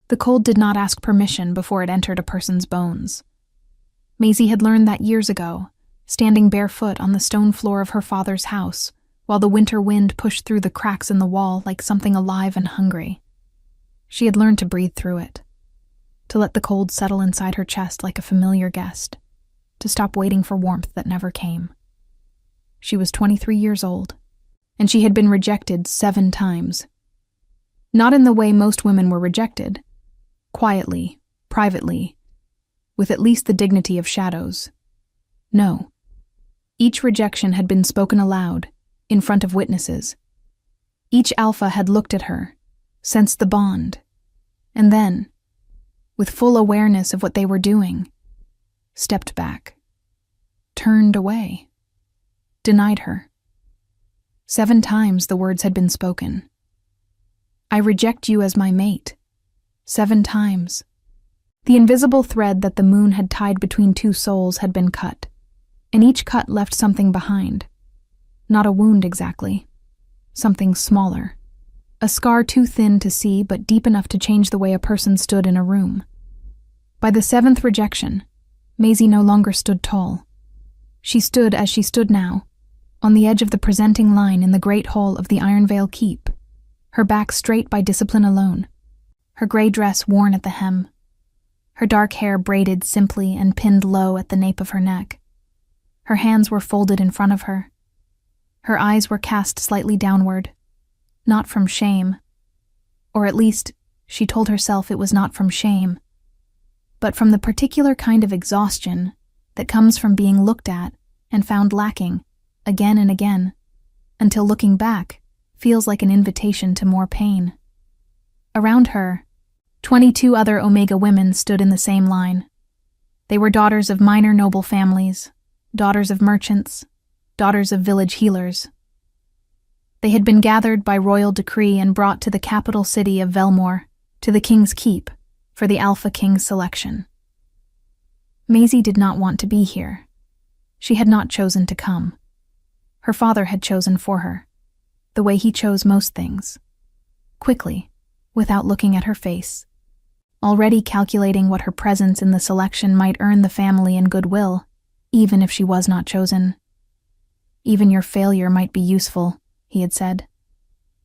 The cold did not ask permission before it entered a person's bones. Maisie had learned that years ago, standing barefoot on the stone floor of her father's house, while the winter wind pushed through the cracks in the wall like something alive and hungry. She had learned to breathe through it, to let the cold settle inside her chest like a familiar guest, to stop waiting for warmth that never came. She was 23 years old, and she had been rejected 7 times. Not in the way most women were rejected, quietly, privately, with at least the dignity of shadows. No. Each rejection had been spoken aloud, in front of witnesses. Each alpha had looked at her, sensed the bond, and then, with full awareness of what they were doing, stepped back, turned away, denied her. 7 times the words had been spoken. I reject you as my mate. 7 times. The invisible thread that the moon had tied between 2 souls had been cut, and each cut left something behind. Not a wound exactly. Something smaller. A scar too thin to see but deep enough to change the way a person stood in a room. By the 7th rejection, Maisie no longer stood tall. She stood as she stood now, on the edge of the presenting line in the great hall of the Ironvale Keep, her back straight by discipline alone, her gray dress worn at the hem, her dark hair braided simply and pinned low at the nape of her neck. Her hands were folded in front of her. Her eyes were cast slightly downward, not from shame, or at least she told herself it was not from shame, but from the particular kind of exhaustion that comes from being looked at and found lacking again and again, until looking back feels like an invitation to more pain. Around her, 22 other Omega women stood in the same line. They were daughters of minor noble families, daughters of merchants, daughters of village healers. They had been gathered by royal decree and brought to the capital city of Velmore, to the King's Keep, for the AlphaKing selection. Maisie did not want to be here. She had not chosen to come. Her father had chosen for her, the way he chose most things. Quickly, without looking at her face, already calculating what her presence in the selection might earn the family in goodwill, even if she was not chosen. Even your failure might be useful, he had said.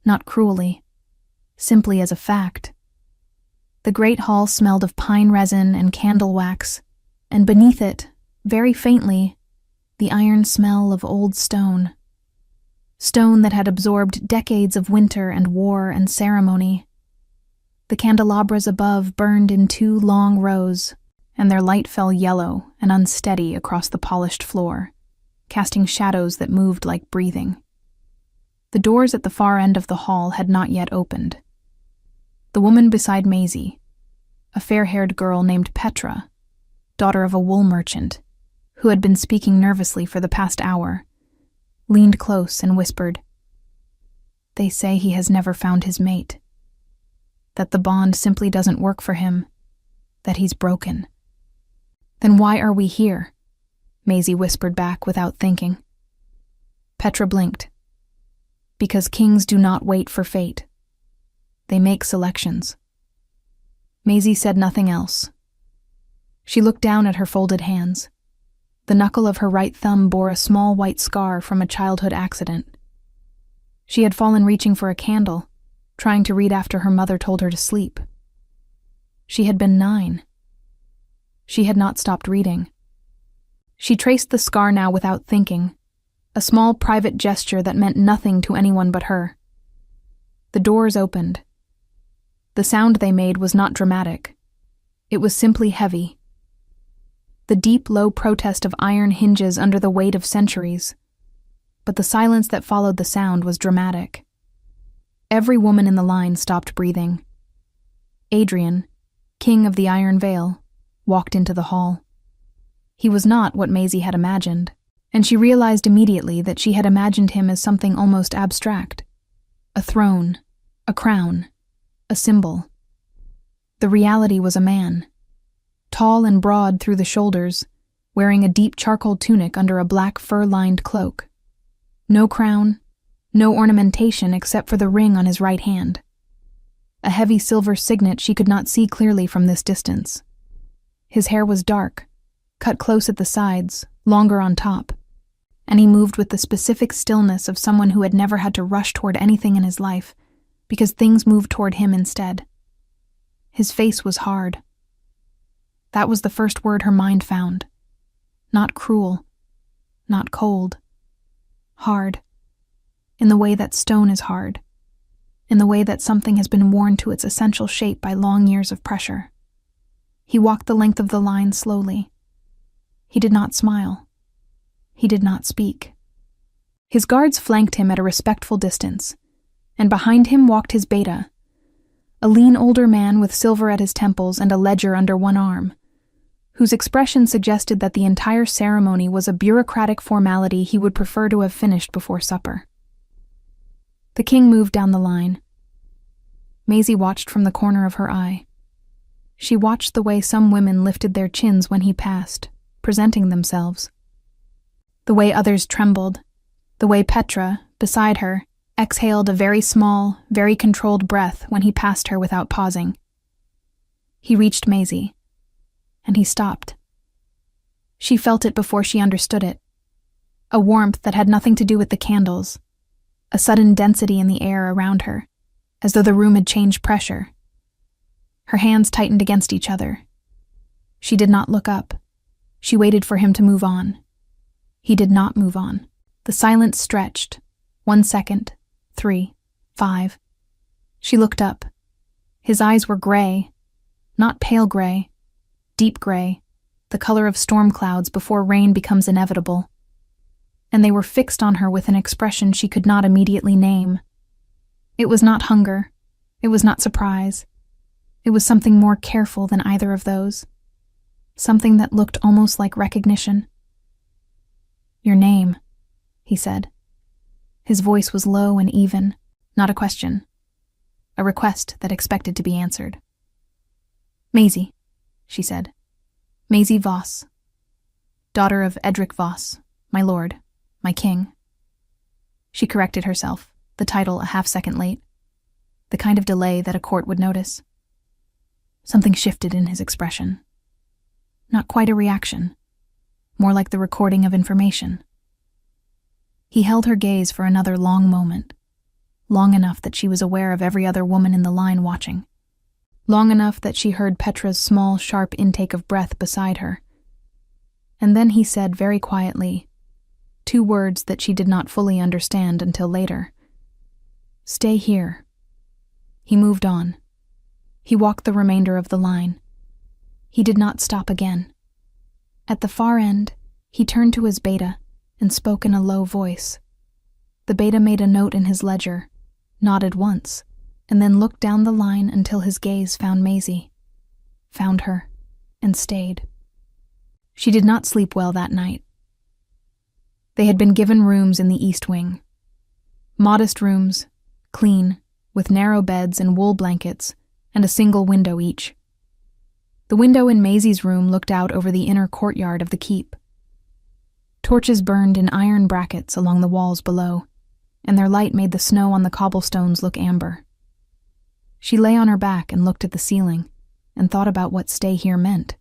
Not cruelly, simply as a fact. The great hall smelled of pine resin and candle wax, and beneath it, very faintly, the iron smell of old stone. Stone that had absorbed decades of winter and war and ceremony. The candelabras above burned in 2 long rows, and their light fell yellow and unsteady across the polished floor, casting shadows that moved like breathing. The doors at the far end of the hall had not yet opened. The woman beside Maisie, a fair-haired girl named Petra, daughter of a wool merchant, who had been speaking nervously for the past hour, leaned close and whispered, "They say he has never found his mate. That the bond simply doesn't work for him. That he's broken." "Then why are we here?" Maisie whispered back without thinking. Petra blinked. "Because kings do not wait for fate. They make selections." Maisie said nothing else. She looked down at her folded hands. The knuckle of her right thumb bore a small white scar from a childhood accident. She had fallen reaching for a candle, trying to read after her mother told her to sleep. She had been 9. She had not stopped reading. She traced the scar now without thinking, a small private gesture that meant nothing to anyone but her. The doors opened. The sound they made was not dramatic. It was simply heavy. The deep, low protest of iron hinges under the weight of centuries. But the silence that followed the sound was dramatic. Every woman in the line stopped breathing. Adrian, King of the Iron Vale, walked into the hall. He was not what Maisie had imagined, and she realized immediately that she had imagined him as something almost abstract. A throne, a crown, a symbol. The reality was a man, tall and broad through the shoulders, wearing a deep charcoal tunic under a black fur-lined cloak. No crown, no ornamentation except for the ring on his right hand. a heavy silver signet she could not see clearly from this distance. His hair was dark, cut close at the sides, longer on top, and he moved with the specific stillness of someone who had never had to rush toward anything in his life, because things moved toward him instead. His face was hard. That was the first word her mind found. Not cruel, not cold. Hard. In the way that stone is hard. In the way that something has been worn to its essential shape by long years of pressure. He walked the length of the line slowly. He did not smile. He did not speak. His guards flanked him at a respectful distance, and behind him walked his beta, a lean older man with silver at his temples and a ledger under one arm, whose expression suggested that the entire ceremony was a bureaucratic formality he would prefer to have finished before supper. The king moved down the line. Maisie watched from the corner of her eye. She watched the way some women lifted their chins when he passed, presenting themselves. The way others trembled, the way Petra, beside her, exhaled a very small, very controlled breath when he passed her without pausing. He reached Maisie, and he stopped. She felt it before she understood it. A warmth that had nothing to do with the candles, a sudden density in the air around her, as though the room had changed pressure. Her hands tightened against each other. She did not look up. She waited for him to move on. He did not move on. The silence stretched. 1 second, 3, 5. She looked up. His eyes were gray, not pale gray, deep gray, the color of storm clouds before rain becomes inevitable. And they were fixed on her with an expression she could not immediately name. It was not hunger. It was not surprise. It was something more careful than either of those. Something that looked almost like recognition. "Your name," he said. His voice was low and even, not a question. A request that expected to be answered. "Maisie," she said. "Maisie Voss. Daughter of Edric Voss, my lord, my king." She corrected herself, the title a half-second late. The kind of delay that a court would notice. Something shifted in his expression. Not quite a reaction, more like the recording of information. He held her gaze for another long moment, long enough that she was aware of every other woman in the line watching, long enough that she heard Petra's small, sharp intake of breath beside her. And then he said very quietly, 2 words that she did not fully understand until later. "Stay here." He moved on. He walked the remainder of the line. He did not stop again. At the far end, he turned to his beta and spoke in a low voice. The beta made a note in his ledger, nodded once, and then looked down the line until his gaze found Maisie, found her, and stayed. She did not sleep well that night. They had been given rooms in the East Wing. Modest rooms, clean, with narrow beds and wool blankets, and a single window each. The window in Maisie's room looked out over the inner courtyard of the keep. Torches burned in iron brackets along the walls below, and their light made the snow on the cobblestones look amber. She lay on her back and looked at the ceiling, and thought about what stay here meant.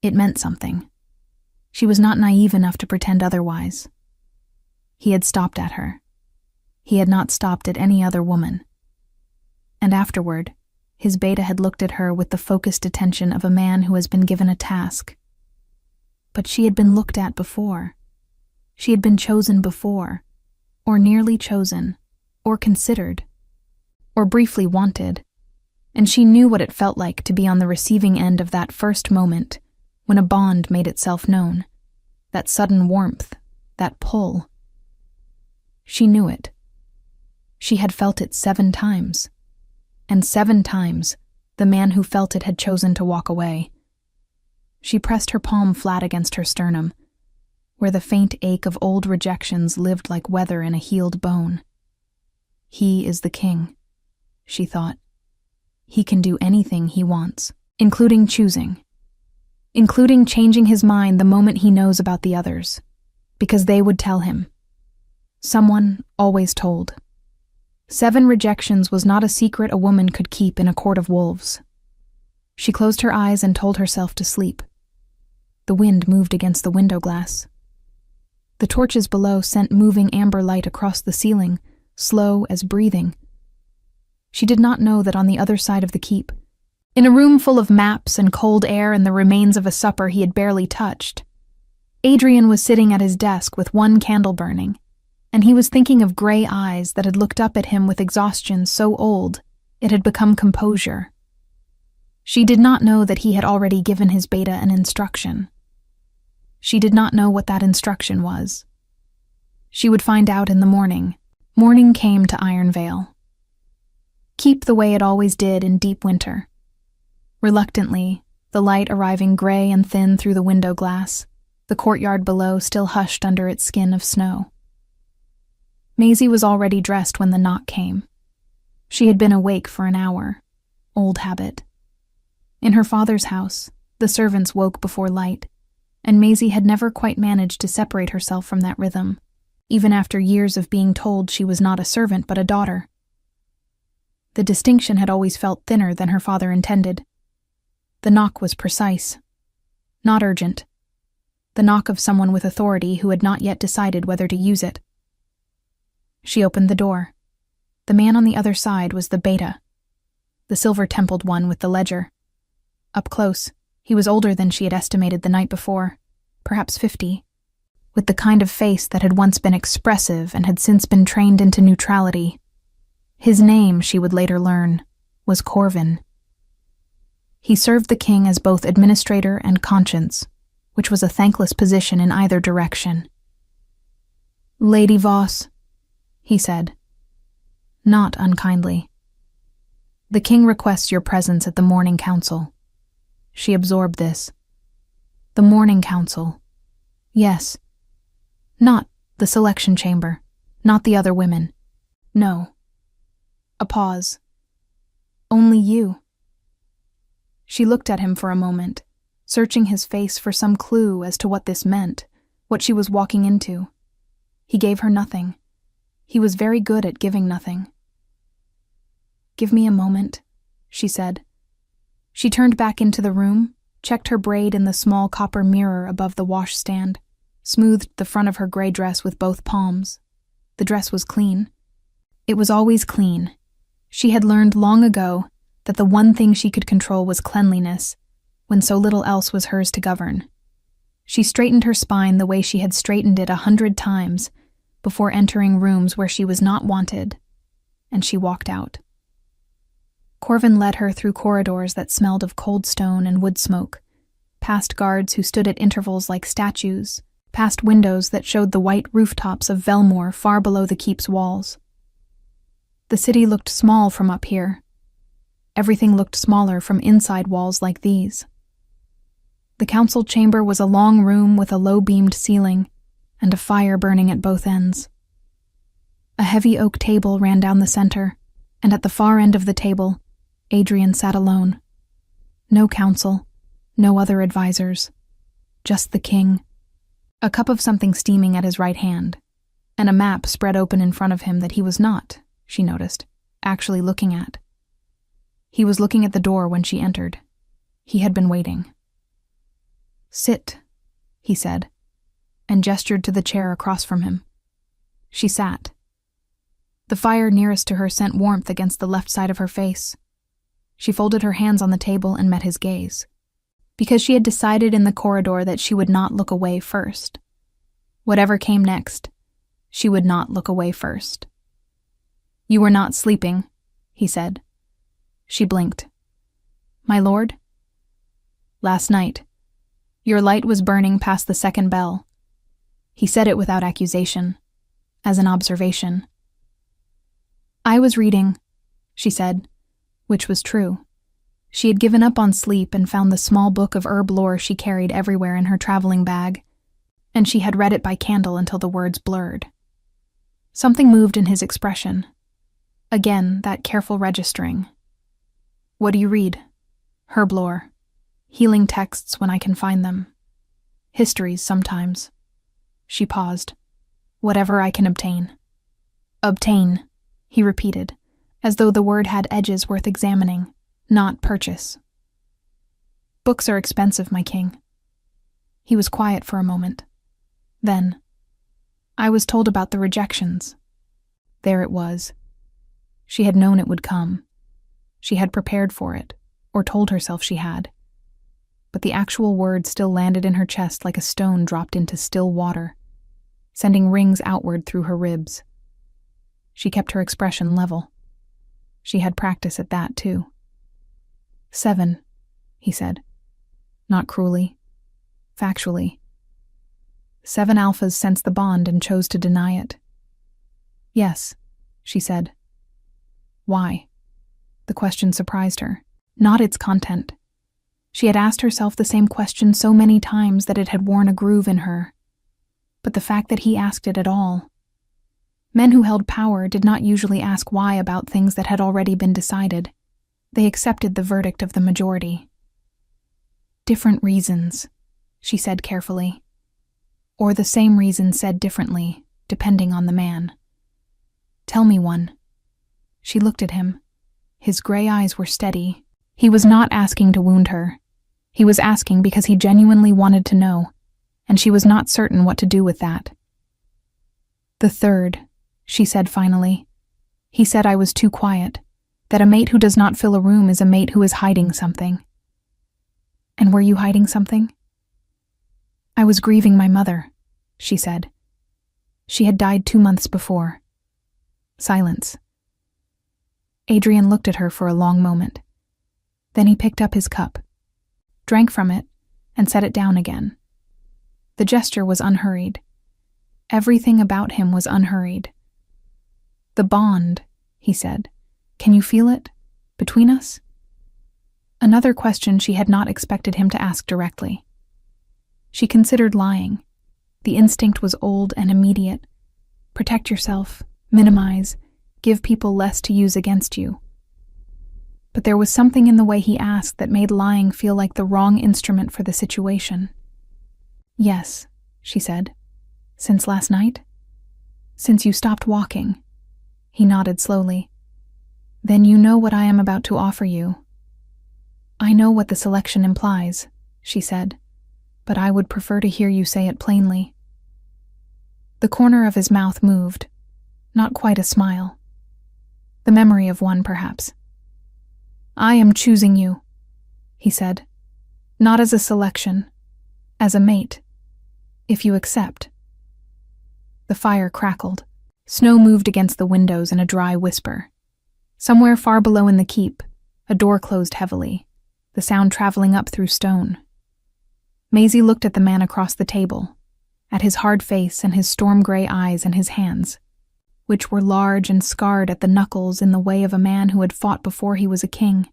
It meant something. She was not naive enough to pretend otherwise. He had stopped at her. He had not stopped at any other woman. And afterward, his beta had looked at her with the focused attention of a man who has been given a task. But she had been looked at before. She had been chosen before, or nearly chosen, or considered, or briefly wanted, and she knew what it felt like to be on the receiving end of that first moment when a bond made itself known, that sudden warmth, that pull. She knew it. She had felt it 7 times. And 7 times, the man who felt it had chosen to walk away. She pressed her palm flat against her sternum, where the faint ache of old rejections lived like weather in a healed bone. He is the king, she thought. He can do anything he wants, including choosing, including changing his mind the moment he knows about the others, because they would tell him. Someone always told. 7 rejections was not a secret a woman could keep in a court of wolves. She closed her eyes and told herself to sleep. The wind moved against the window glass. The torches below sent moving amber light across the ceiling, slow as breathing. She did not know that on the other side of the keep, in a room full of maps and cold air and the remains of a supper he had barely touched, Adrian was sitting at his desk with one candle burning, and he was thinking of gray eyes that had looked up at him with exhaustion so old it had become composure. She did not know that he had already given his beta an instruction. She did not know what that instruction was. She would find out in the morning. Morning came to Iron Vale. Keep the way it always did in deep winter. Reluctantly, the light arriving gray and thin through the window glass, the courtyard below still hushed under its skin of snow. Maisie was already dressed when the knock came. She had been awake for an hour. Old habit. In her father's house, the servants woke before light, and Maisie had never quite managed to separate herself from that rhythm, even after years of being told she was not a servant but a daughter. The distinction had always felt thinner than her father intended. The knock was precise, not urgent. The knock of someone with authority who had not yet decided whether to use it. She opened the door. The man on the other side was the beta, the silver-templed one with the ledger. Up close, he was older than she had estimated the night before, perhaps 50, with the kind of face that had once been expressive and had since been trained into neutrality. His name, she would later learn, was Corvin. He served the king as both administrator and conscience, which was a thankless position in either direction. "Lady Voss," he said, not unkindly. "The king requests your presence at the morning council." She absorbed this. The morning council. Yes. Not the selection chamber, not the other women. No. A pause. "Only you." She looked at him for a moment, searching his face for some clue as to what this meant, what she was walking into. He gave her nothing. He was very good at giving nothing. "Give me a moment," she said. She turned back into the room, checked her braid in the small copper mirror above the washstand, smoothed the front of her gray dress with both palms. The dress was clean. It was always clean. She had learned long ago that the one thing she could control was cleanliness, when so little else was hers to govern. She straightened her spine the way she had straightened it 100 times before entering rooms where she was not wanted, and she walked out. Corvin led her through corridors that smelled of cold stone and wood smoke, past guards who stood at intervals like statues, past windows that showed the white rooftops of Velmore far below the keep's walls. The city looked small from up here. Everything looked smaller from inside walls like these. The council chamber was a long room with a low-beamed ceiling and a fire burning at both ends. A heavy oak table ran down the center, and at the far end of the table, Adrian sat alone. No council, no other advisors, just the king. A cup of something steaming at his right hand, and a map spread open in front of him that he was not, she noticed, actually looking at. He was looking at the door when she entered. He had been waiting. "Sit," he said, and gestured to the chair across from him. She sat. The fire nearest to her sent warmth against the left side of her face. She folded her hands on the table and met his gaze, because she had decided in the corridor that she would not look away first. Whatever came next, she would not look away first. "You were not sleeping," he said. She blinked. "My lord?" "Last night. Your light was burning past the second bell." He said it without accusation, as an observation. "I was reading," she said, which was true. She had given up on sleep and found the small book of herb lore she carried everywhere in her traveling bag, and she had read it by candle until the words blurred. Something moved in his expression. Again, that careful registering. "What do you read?" "Herb lore. Healing texts when I can find them. Histories sometimes." She paused. "Whatever I can obtain." "Obtain," he repeated, as though the word had edges worth examining, not purchase. Books are expensive, my king. He was quiet for a moment. Then, I was told about the rejections. There it was. She had known it would come. She had prepared for it, or told herself she had. But the actual word still landed in her chest like a stone dropped into still water, sending rings outward through her ribs. She kept her expression level. She had practice at that, too. 7, he said. Not cruelly. Factually. 7 alphas sensed the bond and chose to deny it. Yes, she said. Why? The question surprised her, not its content. She had asked herself the same question so many times that it had worn a groove in her. But the fact that he asked it at all. Men who held power did not usually ask why about things that had already been decided. They accepted the verdict of the majority. Different reasons, she said carefully. Or the same reason said differently, depending on the man. Tell me one. She looked at him. His gray eyes were steady. He was not asking to wound her. He was asking because he genuinely wanted to know, and she was not certain what to do with that. The 3rd, she said finally. He said I was too quiet, that a mate who does not fill a room is a mate who is hiding something. And were you hiding something? I was grieving my mother, she said. She had died 2 months before. Silence. Adrian looked at her for a long moment. Then he picked up his cup, drank from it, and set it down again. The gesture was unhurried. Everything about him was unhurried. The bond, he said. Can you feel it? Between us? Another question she had not expected him to ask directly. She considered lying. The instinct was old and immediate. Protect yourself, minimize, give people less to use against you. But there was something in the way he asked that made lying feel like the wrong instrument for the situation. Yes, she said. Since last night? Since you stopped walking. He nodded slowly. Then you know what I am about to offer you. I know what the selection implies, she said, but I would prefer to hear you say it plainly. The corner of his mouth moved, not quite a smile. The memory of one, perhaps. I am choosing you, he said, not as a selection, as a mate, if you accept. The fire crackled. Snow moved against the windows in a dry whisper. Somewhere far below in the keep, a door closed heavily, the sound traveling up through stone. Maisie looked at the man across the table, at his hard face and his storm-gray eyes and his hands, which were large and scarred at the knuckles in the way of a man who had fought before he was a king.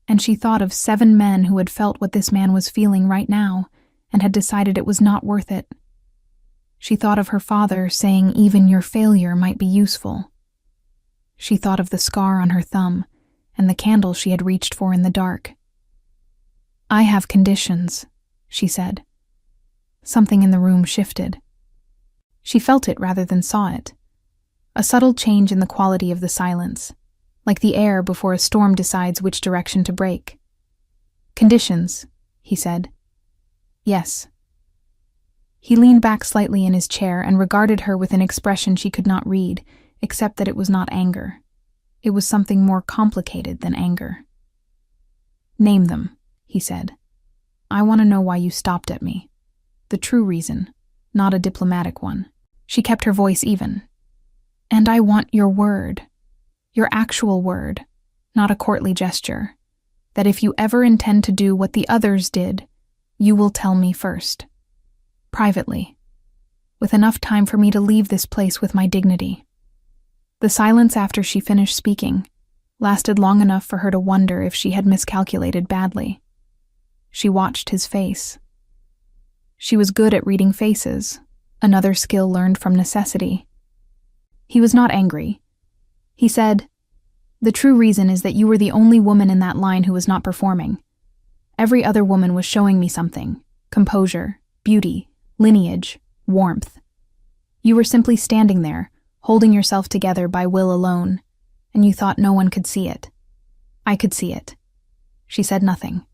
And she thought of 7 men who had felt what this man was feeling right now and had decided it was not worth it. She thought of her father saying even your failure might be useful. She thought of the scar on her thumb and the candle she had reached for in the dark. I have conditions, she said. Something in the room shifted. She felt it rather than saw it. A subtle change in the quality of the silence, like the air before a storm decides which direction to break. Conditions, he said. Yes. He leaned back slightly in his chair and regarded her with an expression she could not read, except that it was not anger. It was something more complicated than anger. Name them, he said. I want to know why you stopped at me. The true reason, not a diplomatic one. She kept her voice even. And I want your word. Your actual word, not a courtly gesture. That if you ever intend to do what the others did, you will tell me first. Privately. With enough time for me to leave this place with my dignity. The silence after she finished speaking lasted long enough for her to wonder if she had miscalculated badly. She watched his face. She was good at reading faces, another skill learned from necessity. He was not angry. He said, the true reason is that you were the only woman in that line who was not performing. Every other woman was showing me something, composure, beauty, lineage, warmth. You were simply standing there, holding yourself together by will alone, and you thought no one could see it. I could see it. She said nothing.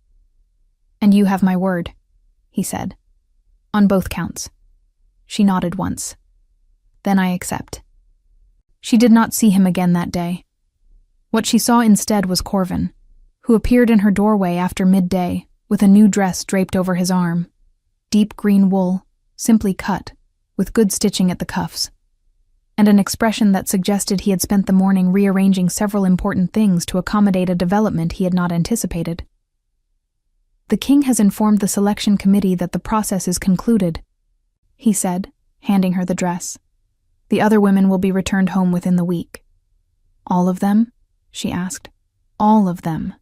And you have my word, he said. On both counts. She nodded once. Then I accept. She did not see him again that day. What she saw instead was Corvin, who appeared in her doorway after midday with a new dress draped over his arm. Deep green wool, simply cut, with good stitching at the cuffs, and an expression that suggested he had spent the morning rearranging several important things to accommodate a development he had not anticipated. The king has informed the selection committee that the process is concluded, he said, handing her the dress. The other women will be returned home within the week. All of them? She asked. All of them.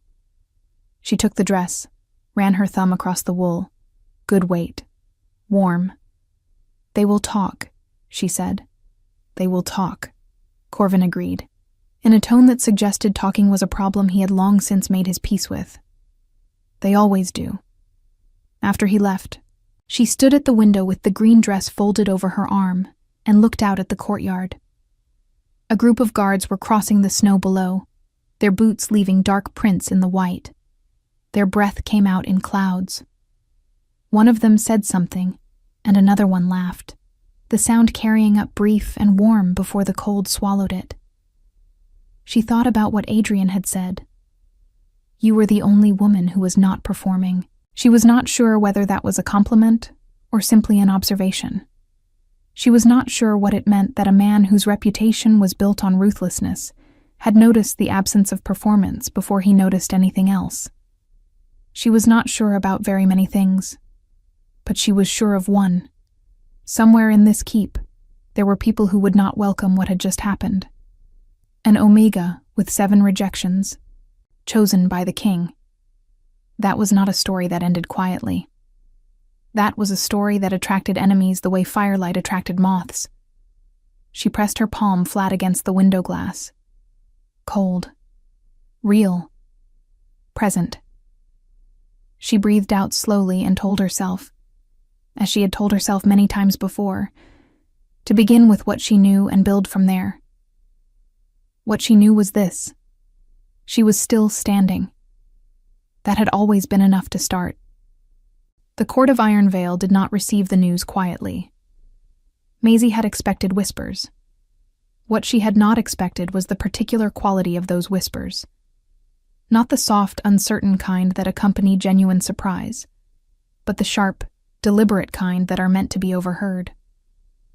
She took the dress, ran her thumb across the wool. Good weight. Warm. They will talk, she said. They will talk, Corvin agreed, in a tone that suggested talking was a problem he had long since made his peace with. They always do. After he left, she stood at the window with the green dress folded over her arm and looked out at the courtyard. A group of guards were crossing the snow below, their boots leaving dark prints in the white. Their breath came out in clouds. One of them said something, and another one laughed, the sound carrying up brief and warm before the cold swallowed it. She thought about what Adrian had said. You were the only woman who was not performing. She was not sure whether that was a compliment or simply an observation. She was not sure what it meant that a man whose reputation was built on ruthlessness had noticed the absence of performance before he noticed anything else. She was not sure about very many things, but she was sure of one. Somewhere in this keep, there were people who would not welcome what had just happened. An Omega with 7 rejections, chosen by the king. That was not a story that ended quietly. That was a story that attracted enemies the way firelight attracted moths. She pressed her palm flat against the window glass. Cold. Real. Present. She breathed out slowly and told herself, as she had told herself many times before, to begin with what she knew and build from there. What she knew was this. She was still standing. That had always been enough to start. The court of Iron Veil did not receive the news quietly. Maisie had expected whispers. What she had not expected was the particular quality of those whispers. Not the soft, uncertain kind that accompany genuine surprise, but the sharp, deliberate kind that are meant to be overheard.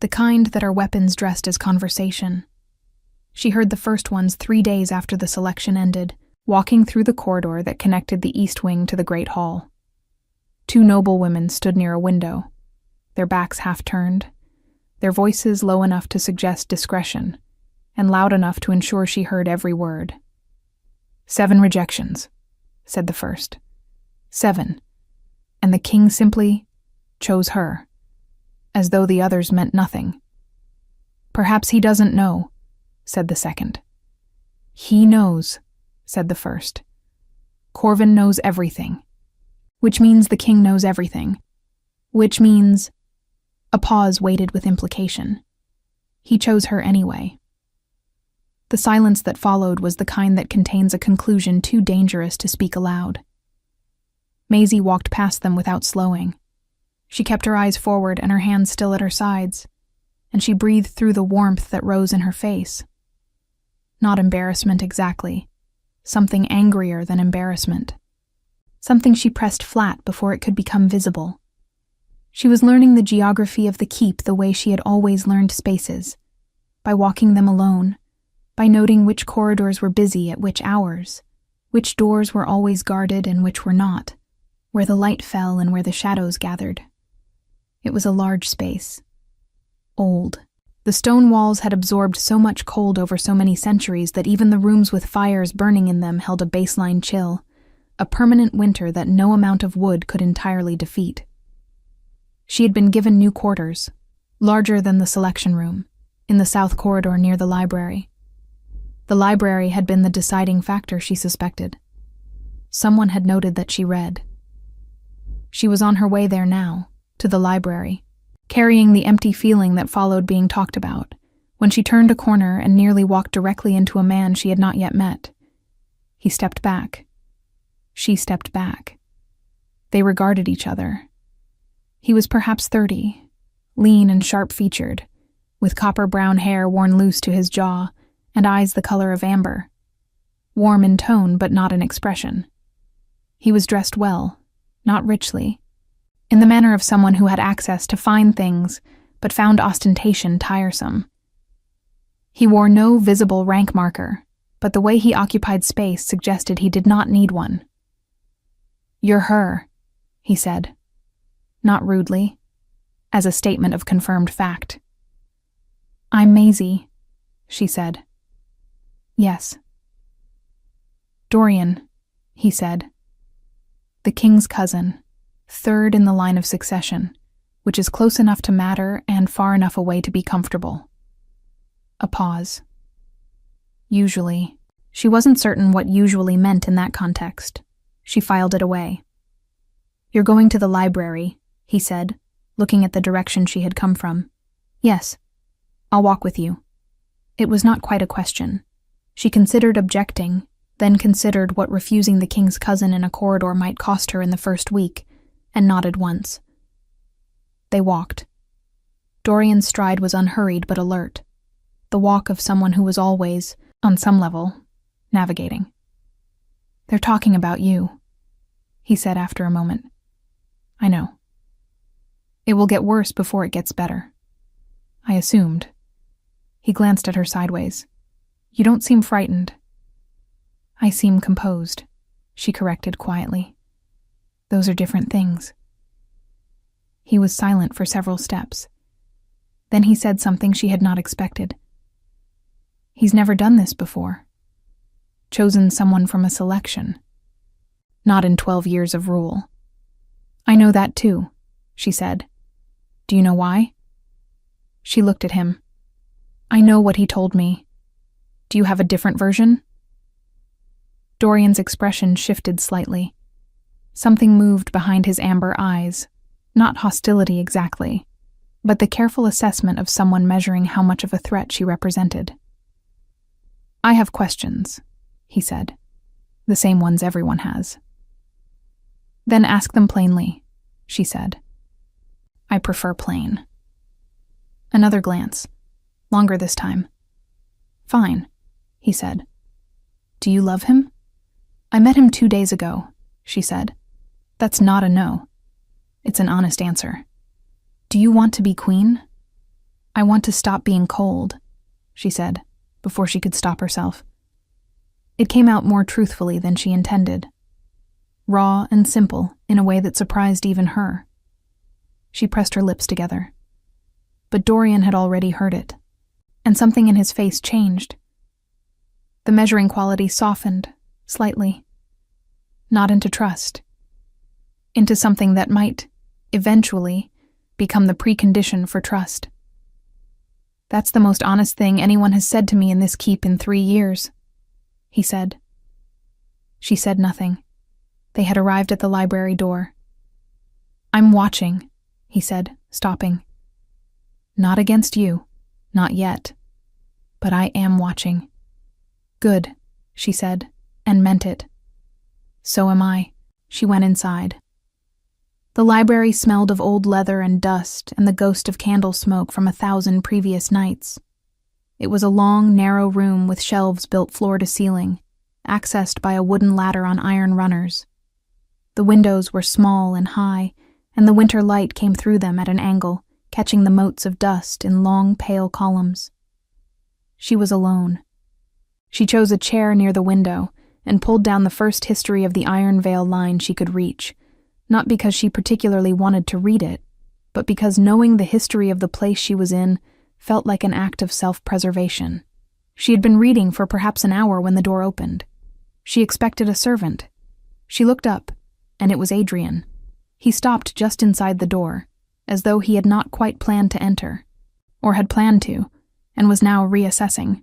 The kind that are weapons dressed as conversation. She heard the first ones 3 days after the selection ended, walking through the corridor that connected the east wing to the Great Hall. 2 noble women stood near a window, their backs half turned, their voices low enough to suggest discretion, and loud enough to ensure she heard every word. 7 rejections, said the first. 7. And the king simply chose her, as though the others meant nothing. Perhaps he doesn't know, said the second. He knows, said the first. Corvin knows everything. Which means the king knows everything. Which means... A pause waited with implication. He chose her anyway. The silence that followed was the kind that contains a conclusion too dangerous to speak aloud. Maisie walked past them without slowing. She kept her eyes forward and her hands still at her sides, and she breathed through the warmth that rose in her face. Not embarrassment exactly. Something angrier than embarrassment. Something she pressed flat before it could become visible. She was learning the geography of the keep the way she had always learned spaces, by walking them alone, by noting which corridors were busy at which hours, which doors were always guarded and which were not, where the light fell and where the shadows gathered. It was a large space. Old. The stone walls had absorbed so much cold over so many centuries that even the rooms with fires burning in them held a baseline chill, a permanent winter that no amount of wood could entirely defeat. She had been given new quarters, larger than the selection room, in the south corridor near the library. The library had been the deciding factor, she suspected. Someone had noted that she read. She was on her way there now, to the library, carrying the empty feeling that followed being talked about, when she turned a corner and nearly walked directly into a man she had not yet met. He stepped back. She stepped back. They regarded each other. He was perhaps 30, lean and sharp-featured, with copper-brown hair worn loose to his jaw and eyes the color of amber, warm in tone but not in expression. He was dressed well, not richly, in the manner of someone who had access to fine things but found ostentation tiresome. He wore no visible rank marker, but the way he occupied space suggested he did not need one. "You're her," he said, not rudely, as a statement of confirmed fact. "I'm Maisie," she said. "Yes." "Dorian," he said. "The king's cousin, third in the line of succession, which is close enough to matter and far enough away to be comfortable." A pause. Usually. She wasn't certain what usually meant in that context. She filed it away. "You're going to the library," he said, looking at the direction she had come from. "Yes. I'll walk with you." It was not quite a question. She considered objecting, then considered what refusing the king's cousin in a corridor might cost her in the first week, and nodded once. They walked. Dorian's stride was unhurried but alert, the walk of someone who was always, on some level, navigating. "They're talking about you," he said after a moment. "I know. It will get worse before it gets better." "I assumed." He glanced at her sideways. "You don't seem frightened." "I seem composed," she corrected quietly. "Those are different things." He was silent for several steps. Then he said something she had not expected. "He's never done this before. Chosen someone from a selection. Not in 12 years of rule." "I know that too," she said. "Do you know why?" She looked at him. "I know what he told me. Do you have a different version?" Dorian's expression shifted slightly. Something moved behind his amber eyes, not hostility exactly, but the careful assessment of someone measuring how much of a threat she represented. "I have questions," he said, "the same ones everyone has." "Then ask them plainly," she said. "I prefer plain." Another glance, longer this time. "Fine," he said. "Do you love him?" "I met him 2 days ago," she said. "That's not a no. It's an honest answer." "Do you want to be queen?" "I want to stop being cold," she said, before she could stop herself. It came out more truthfully than she intended. Raw and simple in a way that surprised even her. She pressed her lips together. But Dorian had already heard it, and something in his face changed. The measuring quality softened, slightly. Not into trust. Into something that might, eventually, become the precondition for trust. "That's the most honest thing anyone has said to me in this keep in 3 years," he said. She said nothing. They had arrived at the library door. "I'm watching," he said, stopping. "Not against you, not yet. But I am watching." "Good," she said, and meant it. "So am I." She went inside. The library smelled of old leather and dust and the ghost of candle smoke from 1,000 previous nights. It was a long, narrow room with shelves built floor to ceiling, accessed by a wooden ladder on iron runners. The windows were small and high, and the winter light came through them at an angle, catching the motes of dust in long, pale columns. She was alone. She chose a chair near the window and pulled down the first History of the Iron Veil line she could reach, not because she particularly wanted to read it, but because knowing the history of the place she was in felt like an act of self-preservation. She had been reading for perhaps an hour when the door opened. She expected a servant. She looked up, and it was Adrian. He stopped just inside the door, as though he had not quite planned to enter, or had planned to, and was now reassessing.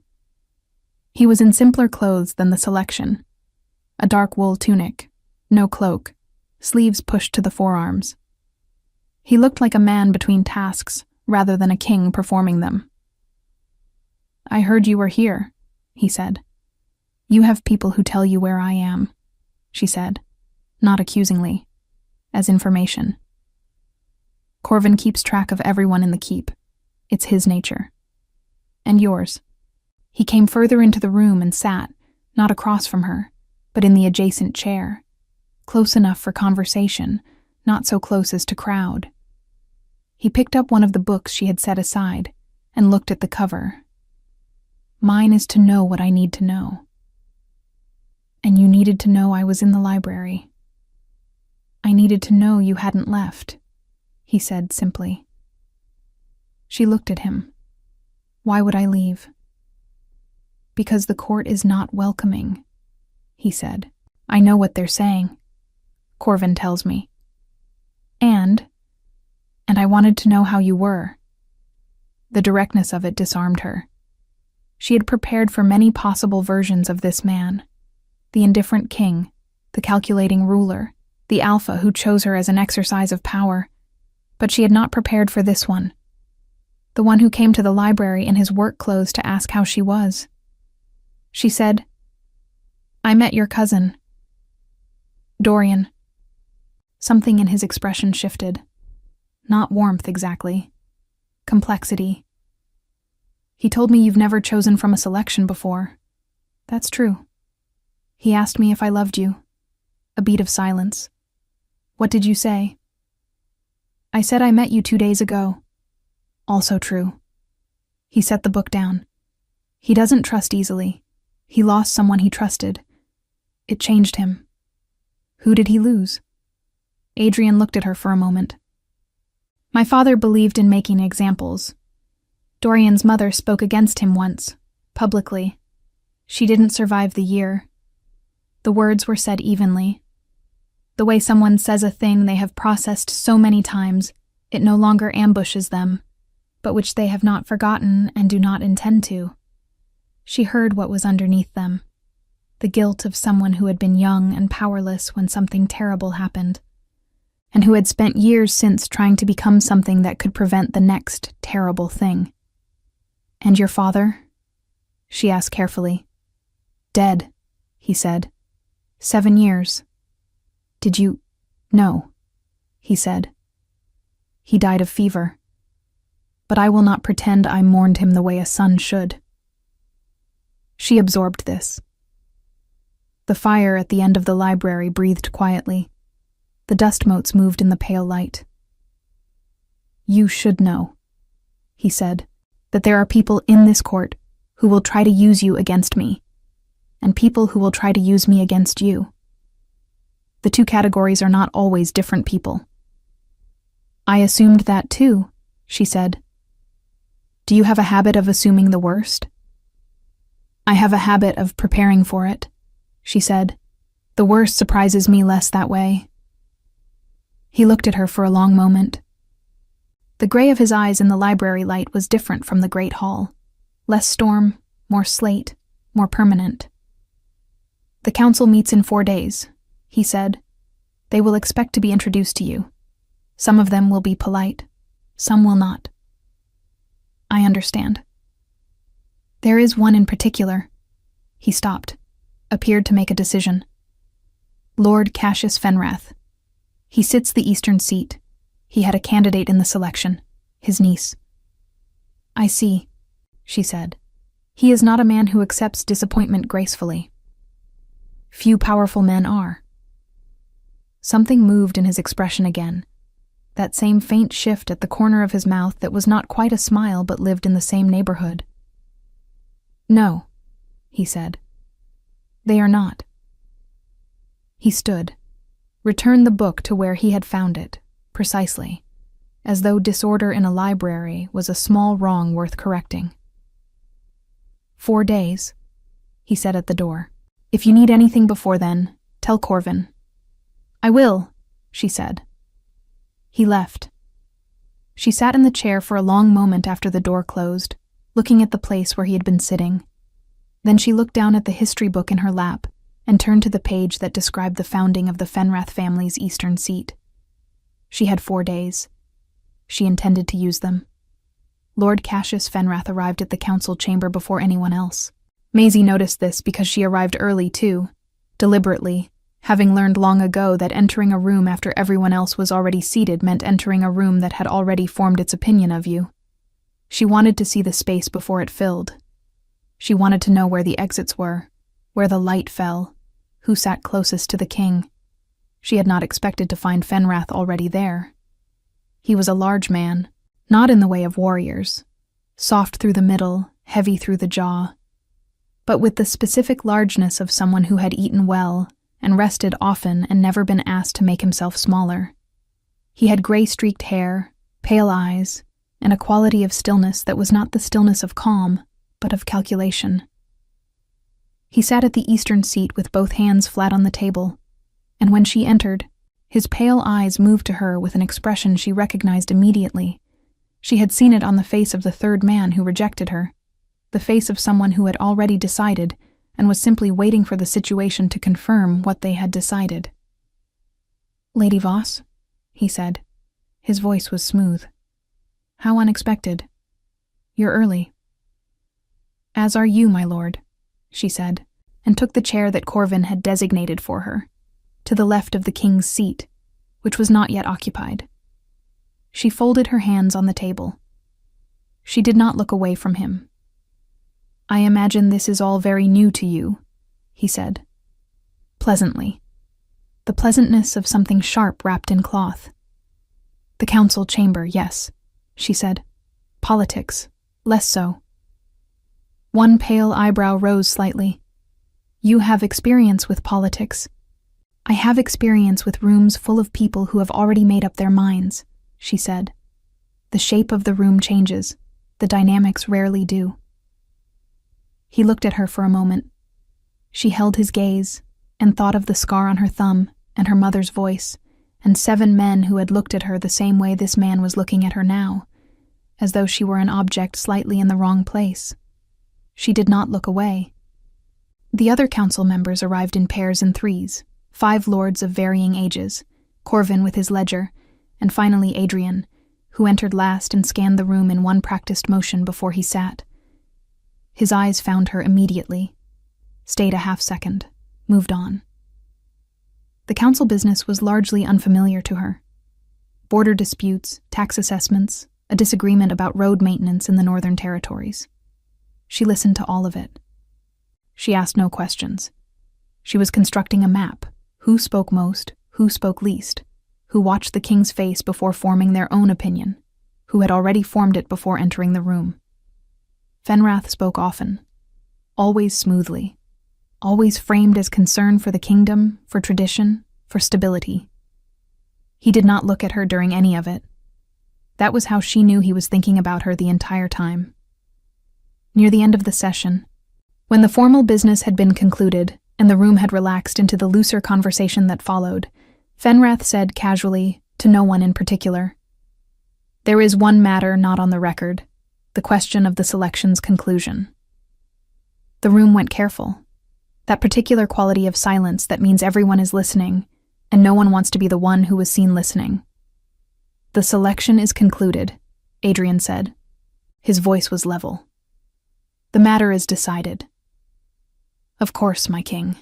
He was in simpler clothes than the selection. A dark wool tunic, no cloak, sleeves pushed to the forearms. He looked like a man between tasks rather than a king performing them. I heard you were here, he said. You have people who tell you where I am, she said, not accusingly, as information. Corvin keeps track of everyone in the keep. It's his nature. And yours. He came further into the room and sat, not across from her, but in the adjacent chair, close enough for conversation, not so close as to crowd. He picked up one of the books she had set aside and looked at the cover. Mine is to know what I need to know. And you needed to know I was in the library. I needed to know you hadn't left, he said simply. She looked at him. Why would I leave? Because the court is not welcoming, he said. I know what they're saying. Corvin tells me. And I wanted to know how you were. The directness of it disarmed her. She had prepared for many possible versions of this man. The indifferent king, the calculating ruler, the alpha who chose her as an exercise of power. But she had not prepared for this one. The one who came to the library in his work clothes to ask how she was. She said, I met your cousin. Dorian. Something in his expression shifted. Not warmth exactly. Complexity. He told me you've never chosen from a selection before. That's true. He asked me if I loved you. A beat of silence. What did you say? I said I met you 2 days ago. Also true. He set the book down. He doesn't trust easily. He lost someone he trusted. It changed him. Who did he lose? Adrian looked at her for a moment. My father believed in making examples. Dorian's mother spoke against him once, publicly. She didn't survive the year. The words were said evenly. The way someone says a thing they have processed so many times, it no longer ambushes them, but which they have not forgotten and do not intend to. She heard what was underneath them, the guilt of someone who had been young and powerless when something terrible happened, and who had spent years since trying to become something that could prevent the next terrible thing. And your father? She asked carefully. Dead, he said. 7 years. Did you? No, he said. He died of fever. But I will not pretend I mourned him the way a son should. She absorbed this. The fire at the end of the library breathed quietly. The dust motes moved in the pale light. You should know, he said, that there are people in this court who will try to use you against me, and people who will try to use me against you. The two categories are not always different people. I assumed that too, she said. Do you have a habit of assuming the worst? I have a habit of preparing for it, she said. The worst surprises me less that way. He looked at her for a long moment. The gray of his eyes in the library light was different from the great hall. Less storm, more slate, more permanent. The council meets in 4 days, he said. They will expect to be introduced to you. Some of them will be polite, some will not. I understand. There is one in particular. He stopped, appeared to make a decision. Lord Cassius Fenrath. He sits the eastern seat. He had a candidate in the selection, his niece. I see, she said. He is not a man who accepts disappointment gracefully. Few powerful men are. Something moved in his expression again. That same faint shift at the corner of his mouth that was not quite a smile but lived in the same neighborhood. No, he said. They are not. He stood, returned the book to where he had found it, precisely, as though disorder in a library was a small wrong worth correcting. 4 days, he said at the door. If you need anything before then, tell Corvin. I will, she said. He left. She sat in the chair for a long moment after the door closed, looking at the place where he had been sitting. Then she looked down at the history book in her lap and turned to the page that described the founding of the Fenrath family's eastern seat. She had 4 days. She intended to use them. Lord Cassius Fenrath arrived at the council chamber before anyone else. Maisie noticed this because she arrived early too, deliberately, having learned long ago that entering a room after everyone else was already seated meant entering a room that had already formed its opinion of you. She wanted to see the space before it filled. She wanted to know where the exits were, where the light fell, who sat closest to the king. She had not expected to find Fenrath already there. He was a large man, not in the way of warriors, soft through the middle, heavy through the jaw, but with the specific largeness of someone who had eaten well and rested often and never been asked to make himself smaller. He had gray-streaked hair, pale eyes, and a quality of stillness that was not the stillness of calm, but of calculation. He sat at the eastern seat with both hands flat on the table, and when she entered, his pale eyes moved to her with an expression she recognized immediately. She had seen it on the face of the third man who rejected her, the face of someone who had already decided and was simply waiting for the situation to confirm what they had decided. "Lady Voss," he said. His voice was smooth. "How unexpected. You're early." "As are you, my lord," she said, and took the chair that Corvin had designated for her, to the left of the king's seat, which was not yet occupied. She folded her hands on the table. She did not look away from him. "I imagine this is all very new to you," he said, pleasantly, the pleasantness of something sharp wrapped in cloth. "The council chamber, yes," she said. "Politics, less so." One pale eyebrow rose slightly. "You have experience with politics." "I have experience with rooms full of people who have already made up their minds," she said. "The shape of the room changes. The dynamics rarely do." He looked at her for a moment. She held his gaze and thought of the scar on her thumb and her mother's voice and 7 men who had looked at her the same way this man was looking at her now, as though she were an object slightly in the wrong place. She did not look away. The other council members arrived in pairs and threes, 5 lords of varying ages, Corvin with his ledger, and finally Adrian, who entered last and scanned the room in one practiced motion before he sat. His eyes found her immediately, stayed a half-second, moved on. The council business was largely unfamiliar to her. Border disputes, tax assessments, a disagreement about road maintenance in the Northern Territories. She listened to all of it. She asked no questions. She was constructing a map. Who spoke most, who spoke least, who watched the king's face before forming their own opinion, who had already formed it before entering the room. Fenrath spoke often, always smoothly, always framed as concern for the kingdom, for tradition, for stability. He did not look at her during any of it. That was how she knew he was thinking about her the entire time. Near the end of the session, when the formal business had been concluded and the room had relaxed into the looser conversation that followed, Fenrath said casually, to no one in particular, "There is one matter not on the record, the question of the selection's conclusion." The room went careful. That particular quality of silence that means everyone is listening, and no one wants to be the one who was seen listening. "The selection is concluded," Adrian said. His voice was level. "The matter is decided." "Of course, my king,"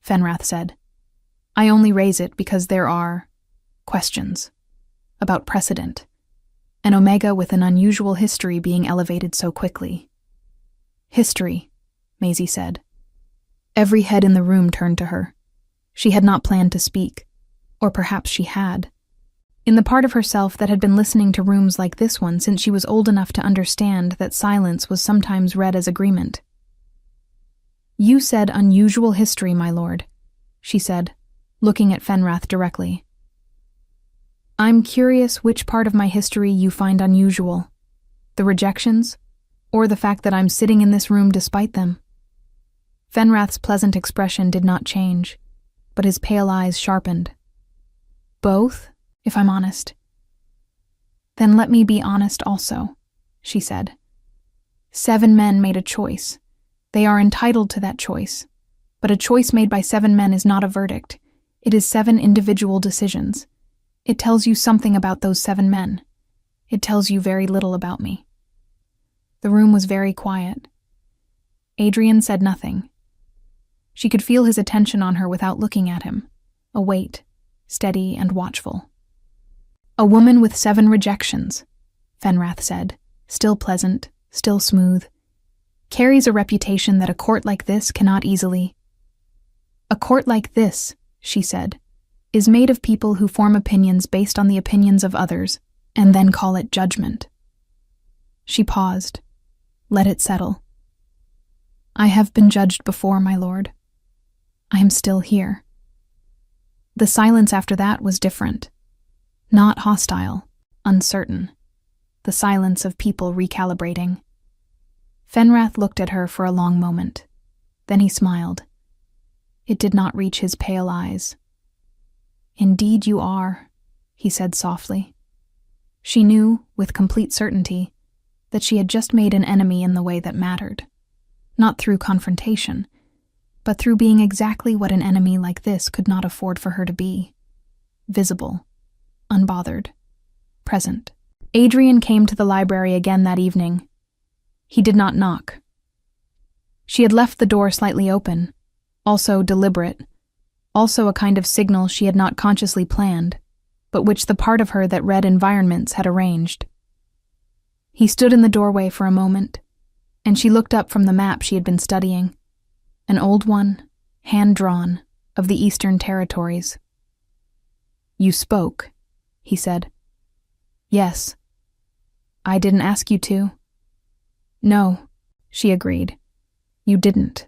Fenrath said. "I only raise it because there are questions about precedent, and Omega with an unusual history being elevated so quickly." "History," Maisie said. Every head in the room turned to her. She had not planned to speak, or perhaps she had. In the part of herself that had been listening to rooms like this one since she was old enough to understand that silence was sometimes read as agreement. "You said unusual history, my lord," she said, looking at Fenrath directly. "I'm curious which part of my history you find unusual, the rejections, or the fact that I'm sitting in this room despite them." Fenrath's pleasant expression did not change, but his pale eyes sharpened. "Both, if I'm honest." "Then let me be honest also," she said. 7 men made a choice. They are entitled to that choice, but a choice made by 7 men is not a verdict. It is 7 individual decisions. It tells you something about those 7 men. It tells you very little about me. The room was very quiet. Adrian said nothing. She could feel his attention on her without looking at him, a weight, steady and watchful. "A woman with 7 rejections," Fenrath said, still pleasant, still smooth, "carries a reputation that a court like this cannot easily." "A court like this," she said, "is made of people who form opinions based on the opinions of others, and then call it judgment." She paused, let it settle. "I have been judged before, my lord. I am still here." The silence after that was different. Not hostile, uncertain. The silence of people recalibrating. Fenrath looked at her for a long moment. Then he smiled. It did not reach his pale eyes. "Indeed you are," he said softly. She knew, with complete certainty, that she had just made an enemy in the way that mattered. Not through confrontation, but through being exactly what an enemy like this could not afford for her to be. Visible, unbothered, present. Adrian came to the library again that evening. He did not knock. She had left the door slightly open, also deliberate, also a kind of signal she had not consciously planned, but which the part of her that read environments had arranged. He stood in the doorway for a moment, and she looked up from the map she had been studying, an old one, hand-drawn, of the Eastern Territories. "You spoke," he said. "Yes." "I didn't ask you to." "No," she agreed. "You didn't."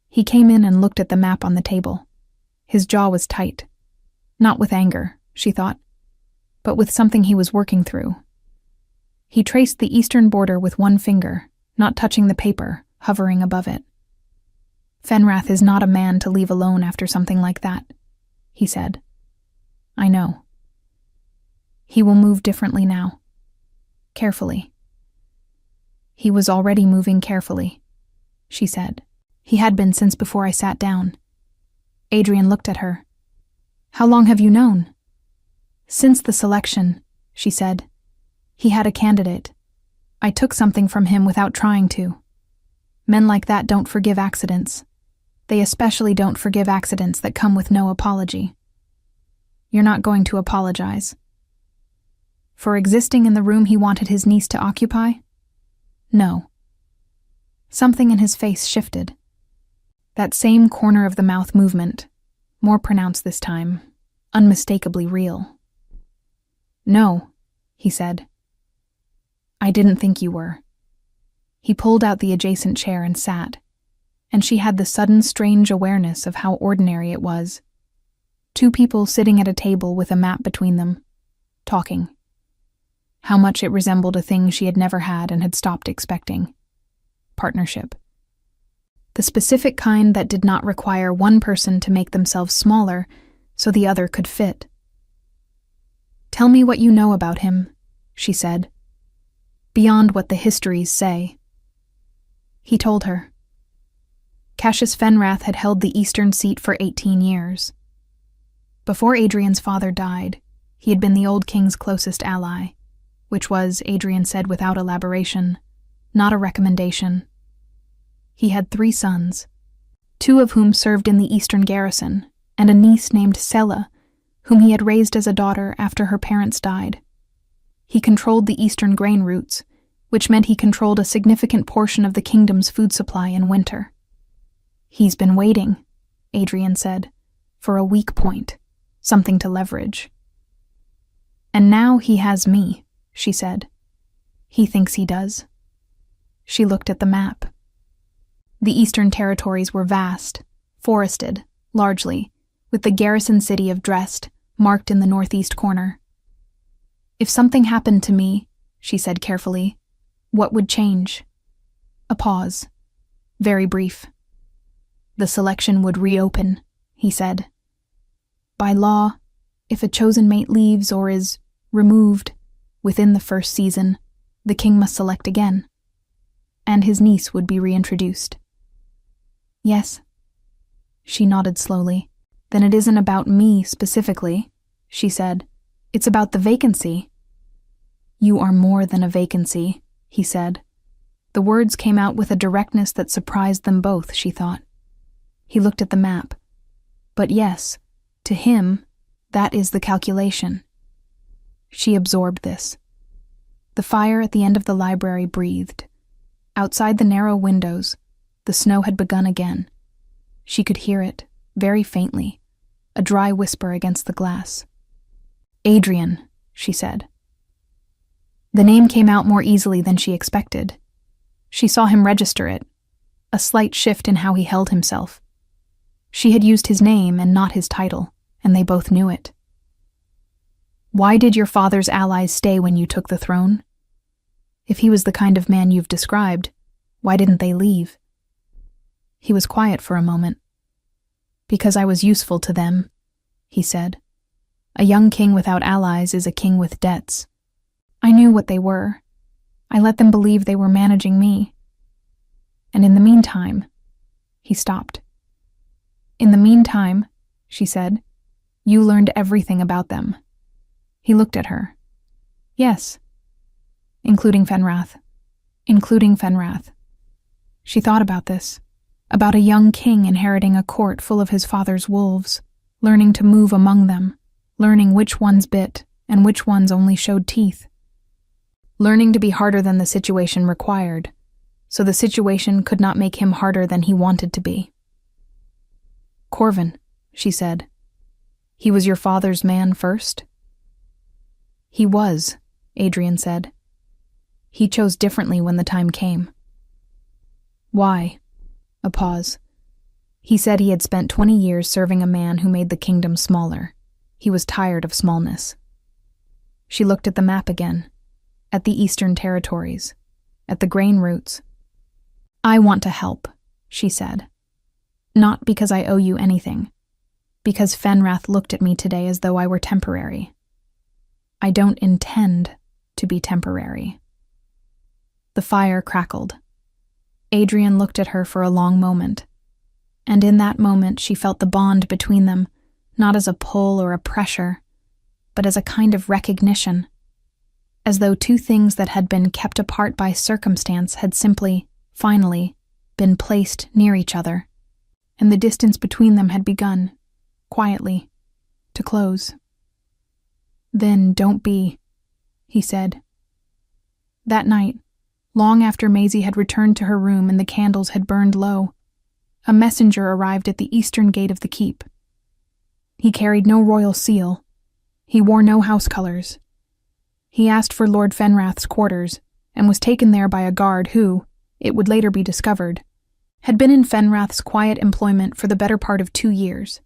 He came in and looked at the map on the table. His jaw was tight. Not with anger, she thought, but with something he was working through. He traced the eastern border with one finger, not touching the paper, hovering above it. "Fenrath is not a man to leave alone after something like that," he said. "I know." "He will move differently now. Carefully." "He was already moving carefully," she said. "He had been since before I sat down." Adrian looked at her. "How long have you known?" "Since the selection," she said. "He had a candidate. I took something from him without trying to. Men like that don't forgive accidents. They especially don't forgive accidents that come with no apology." "You're not going to apologize?" "For existing in the room he wanted his niece to occupy?" "No." Something in his face shifted. That same corner of the mouth movement, more pronounced this time, unmistakably real. "No," he said. "I didn't think you were." He pulled out the adjacent chair and sat, and she had the sudden strange awareness of how ordinary it was. 2 people sitting at a table with a map between them, talking. How much it resembled a thing she had never had and had stopped expecting. Partnership. The specific kind that did not require one person to make themselves smaller so the other could fit. "Tell me what you know about him," she said. "Beyond what the histories say." He told her. Cassius Fenrath had held the eastern seat for 18 years. Before Adrian's father died, he had been the old king's closest ally, which was, Adrian said without elaboration, not a recommendation. He had 3 sons, 2 of whom served in the eastern garrison, and a niece named Sela, whom he had raised as a daughter after her parents died. He controlled the eastern grain routes, which meant he controlled a significant portion of the kingdom's food supply in winter. "He's been waiting," Adrian said, "for a weak point, something to leverage." "And now he has me," she said. "He thinks he does." She looked at the map. The Eastern Territories were vast, forested, largely, with the garrison city of Dresd marked in the northeast corner. "If something happened to me," she said carefully, "what would change?" A pause. Very brief. "The selection would reopen," he said. "By law, if a chosen mate leaves or is removed within the first season, the king must select again. And his niece would be reintroduced." "Yes." She nodded slowly. "Then it isn't about me specifically," she said. "It's about the vacancy." "You are more than a vacancy," he said. The words came out with a directness that surprised them both, she thought. He looked at the map. But yes, to him, that is the calculation. She absorbed this. The fire at the end of the library breathed. Outside the narrow windows, the snow had begun again. She could hear it, very faintly, a dry whisper against the glass. Adrian, she said. The name came out more easily than she expected. She saw him register it, a slight shift in how he held himself. She had used his name and not his title, and they both knew it. Why did your father's allies stay when you took the throne? If he was the kind of man you've described, why didn't they leave? He was quiet for a moment. Because I was useful to them, he said. A young king without allies is a king with debts. I knew what they were. I let them believe they were managing me. And in the meantime, he stopped. In the meantime, she said, you learned everything about them. He looked at her. Yes. Including Fenrath. Including Fenrath. She thought about this, about a young king inheriting a court full of his father's wolves, learning to move among them, learning which ones bit and which ones only showed teeth. Learning to be harder than the situation required, so the situation could not make him harder than he wanted to be. Corvin, she said. He was your father's man first? He was, Adrian said. He chose differently when the time came. Why? A pause. He said he had spent 20 years serving a man who made the kingdom smaller. He was tired of smallness. She looked at the map again, at the eastern territories, at the grain routes. I want to help, she said. Not because I owe you anything, because Fenrath looked at me today as though I were temporary. I don't intend to be temporary. The fire crackled. Adrian looked at her for a long moment, and in that moment she felt the bond between them, not as a pull or a pressure, but as a kind of recognition, as though two things that had been kept apart by circumstance had simply, finally, been placed near each other, and the distance between them had begun, quietly, to close. Then don't be, he said. That night, long after Maisie had returned to her room and the candles had burned low, a messenger arrived at the eastern gate of the keep. He carried no royal seal. He wore no house colors. He asked for Lord Fenrath's quarters and was taken there by a guard who, it would later be discovered, had been in Fenrath's quiet employment for the better part of 2 years.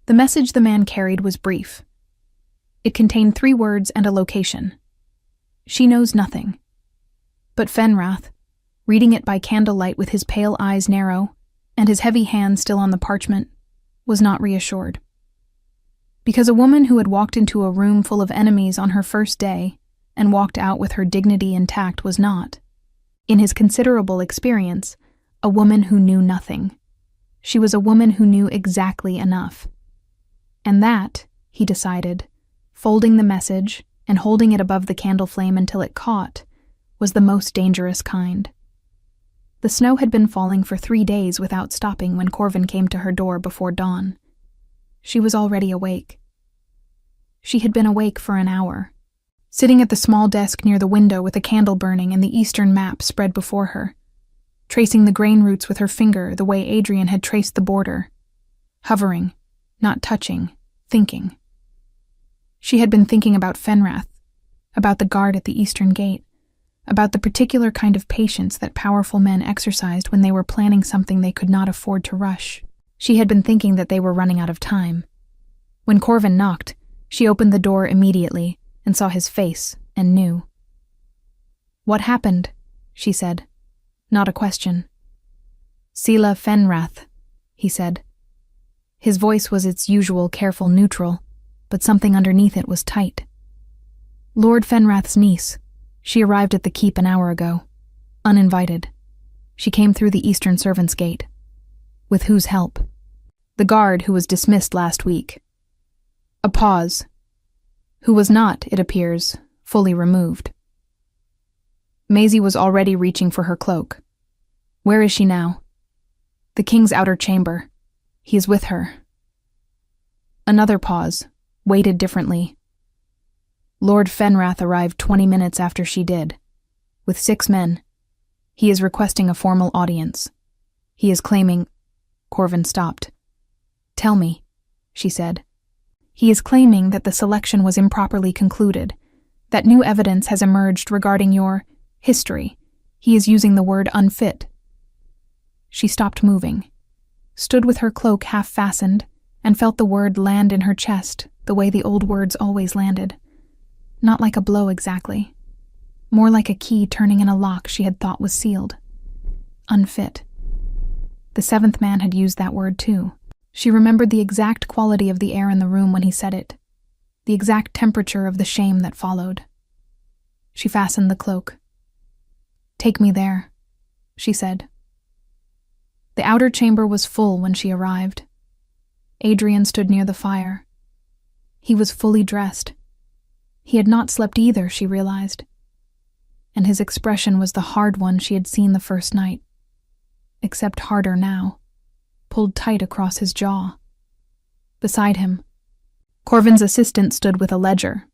The message the man carried was brief. It contained 3 words and a location. She knows nothing. But Fenrath, reading it by candlelight with his pale eyes narrow and his heavy hand still on the parchment, was not reassured. Because a woman who had walked into a room full of enemies on her first day and walked out with her dignity intact was not, in his considerable experience, a woman who knew nothing. She was a woman who knew exactly enough. And that, he decided, folding the message and holding it above the candle flame until it caught, was the most dangerous kind. The snow had been falling for 3 days without stopping when Corvin came to her door before dawn. She was already awake. She had been awake for an hour, sitting at the small desk near the window with a candle burning and the eastern map spread before her, tracing the grain routes with her finger the way Adrian had traced the border, hovering, not touching, thinking. She had been thinking about Fenrath, about the guard at the eastern gate, about the particular kind of patience that powerful men exercised when they were planning something they could not afford to rush. She had been thinking that they were running out of time. When Corvin knocked, she opened the door immediately and saw his face and knew. "What happened?" she said. Not a question. "Sela Fenrath," he said. His voice was its usual careful neutral, but something underneath it was tight. "Lord Fenrath's niece. She arrived at the keep an hour ago. Uninvited. She came through the eastern servants' gate. With whose help? The guard who was dismissed last week." A pause. Who was not, it appears, fully removed. Maisie was already reaching for her cloak. Where is she now? The king's outer chamber. He is with her. Another pause, weighted differently. Lord Fenrath arrived 20 minutes after she did, with 6 men. He is requesting a formal audience. He is claiming— Corvin stopped. Tell me, she said. He is claiming that the selection was improperly concluded, that new evidence has emerged regarding your history. He is using the word unfit. She stopped moving, stood with her cloak half fastened, and felt the word land in her chest the way the old words always landed. Not like a blow exactly. More like a key turning in a lock she had thought was sealed. Unfit. The 7th man had used that word too. She remembered the exact quality of the air in the room when he said it, the exact temperature of the shame that followed. She fastened the cloak. Take me there, she said. The outer chamber was full when she arrived. Adrian stood near the fire. He was fully dressed. He had not slept either, she realized. And his expression was the hard one she had seen the first night, except harder now, pulled tight across his jaw. Beside him, Corvin's assistant stood with a ledger.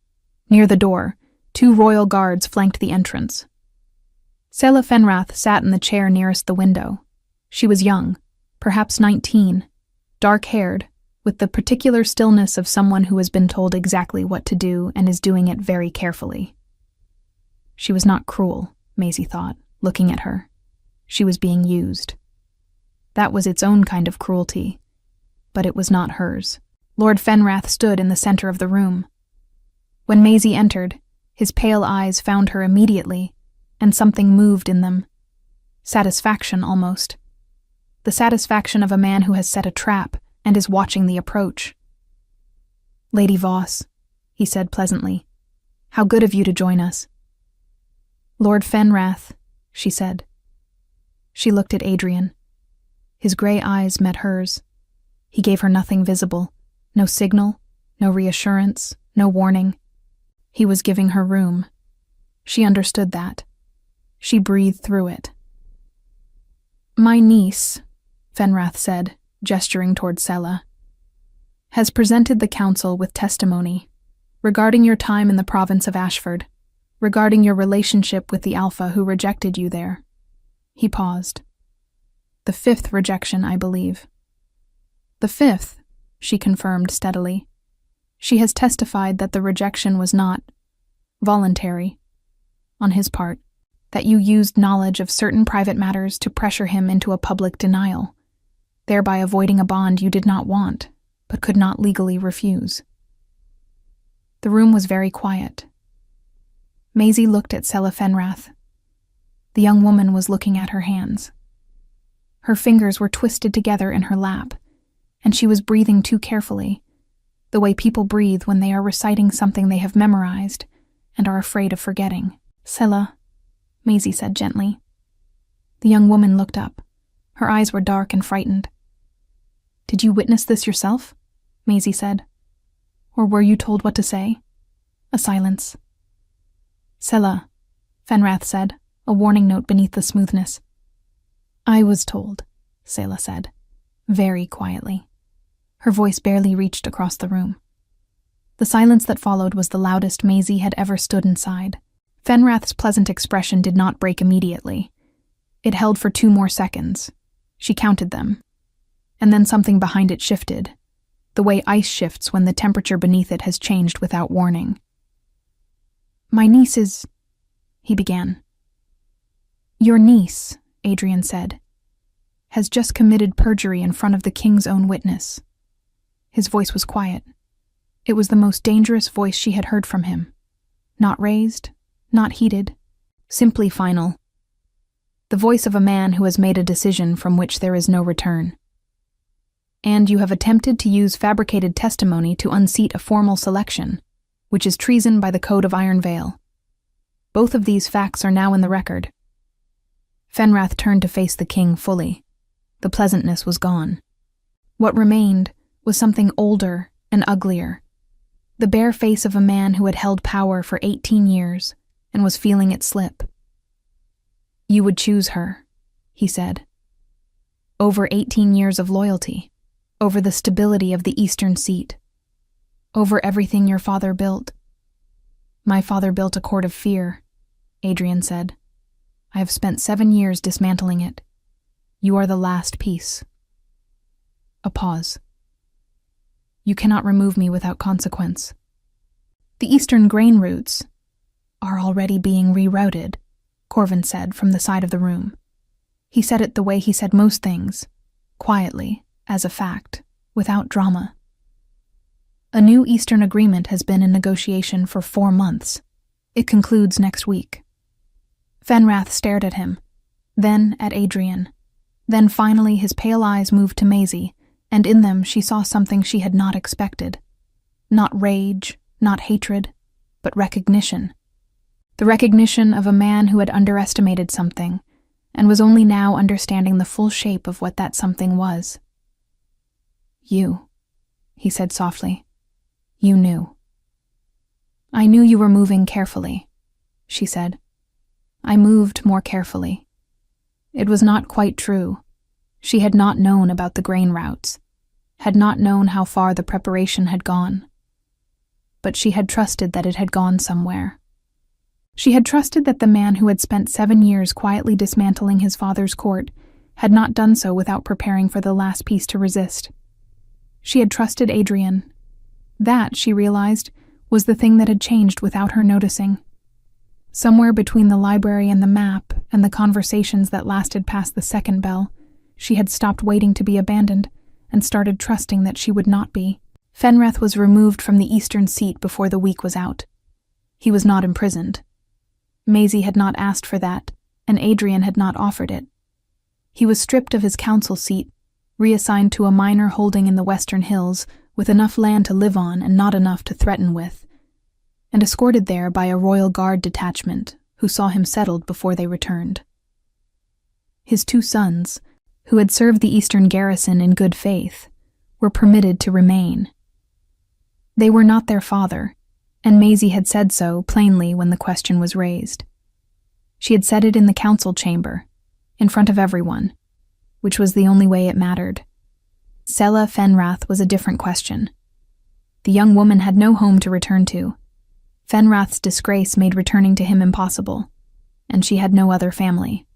Near the door, 2 royal guards flanked the entrance. Sela Fenrath sat in the chair nearest the window. She was young, perhaps 19, dark-haired, with the particular stillness of someone who has been told exactly what to do and is doing it very carefully. She was not cruel, Maisie thought, looking at her. She was being used. That was its own kind of cruelty, but it was not hers. Lord Fenrath stood in the center of the room. When Maisie entered, his pale eyes found her immediately, and something moved in them. Satisfaction, almost. The satisfaction of a man who has set a trap and is watching the approach. Lady Voss, he said pleasantly, how good of you to join us. Lord Fenrath, she said. She looked at Adrian. His gray eyes met hers. He gave her nothing visible, no signal, no reassurance, no warning. He was giving her room. She understood that. She breathed through it. My niece, Fenrath said, gesturing toward Sela, has presented the council with testimony regarding your time in the province of Ashford, regarding your relationship with the Alpha who rejected you there. He paused. The 5th rejection, I believe. The 5th, she confirmed steadily. She has testified that the rejection was not voluntary on his part, that you used knowledge of certain private matters to pressure him into a public denial, thereby avoiding a bond you did not want, but could not legally refuse. The room was very quiet. Maisie looked at Sela Fenrath. The young woman was looking at her hands. Her fingers were twisted together in her lap, and she was breathing too carefully, the way people breathe when they are reciting something they have memorized and are afraid of forgetting. Sela, Maisie said gently. The young woman looked up. Her eyes were dark and frightened. Did you witness this yourself? Maisie said. Or were you told what to say? A silence. Sela, Fenrath said, a warning note beneath the smoothness. I was told, Sela said, very quietly. Her voice barely reached across the room. The silence that followed was the loudest Maisie had ever stood inside. Fenrath's pleasant expression did not break immediately. It held for 2 more seconds. She counted them. And then something behind it shifted, the way ice shifts when the temperature beneath it has changed without warning. My niece is— he began. Your niece, Adrian said, has just committed perjury in front of the king's own witness. His voice was quiet. It was the most dangerous voice she had heard from him. Not raised, not heated, simply final. The voice of a man who has made a decision from which there is no return. And you have attempted to use fabricated testimony to unseat a formal selection, which is treason by the Code of Iron Veil. Both of these facts are now in the record. Fenrath turned to face the king fully. The pleasantness was gone. What remained was something older and uglier. The bare face of a man who had held power for 18 years and was feeling it slip. You would choose her, he said. Over 18 years of loyalty, over the stability of the eastern seat, over everything your father built. My father built a court of fear, Adrian said. I have spent 7 years dismantling it. You are the last piece. A pause. You cannot remove me without consequence. The eastern grain routes are already being rerouted, Corvin said from the side of the room. He said it the way he said most things, quietly, as a fact, without drama. A new Eastern agreement has been in negotiation for 4 months. It concludes next week. Fenrath stared at him, then at Adrian. Then finally his pale eyes moved to Maisie, and in them she saw something she had not expected. Not rage, not hatred, but recognition. The recognition of a man who had underestimated something, and was only now understanding the full shape of what that something was. You, he said softly. You knew. I knew you were moving carefully, she said. I moved more carefully. It was not quite true. She had not known about the grain routes, had not known how far the preparation had gone. But she had trusted that it had gone somewhere. She had trusted that the man who had spent 7 years quietly dismantling his father's court had not done so without preparing for the last piece to resist. She had trusted Adrian. That, she realized, was the thing that had changed without her noticing. Somewhere between the library and the map and the conversations that lasted past the second bell, she had stopped waiting to be abandoned and started trusting that she would not be. Fenrath was removed from the eastern seat before the week was out. He was not imprisoned. Maisie had not asked for that, and Adrian had not offered it. He was stripped of his council seat, reassigned to a minor holding in the western hills with enough land to live on and not enough to threaten with, and escorted there by a royal guard detachment who saw him settled before they returned. His 2 sons, who had served the eastern garrison in good faith, were permitted to remain. They were not their father, and Maisie had said so plainly when the question was raised. She had said it in the council chamber, in front of everyone, which was the only way it mattered. Sela Fenrath was a different question. The young woman had no home to return to. Fenrath's disgrace made returning to him impossible, and she had no other family.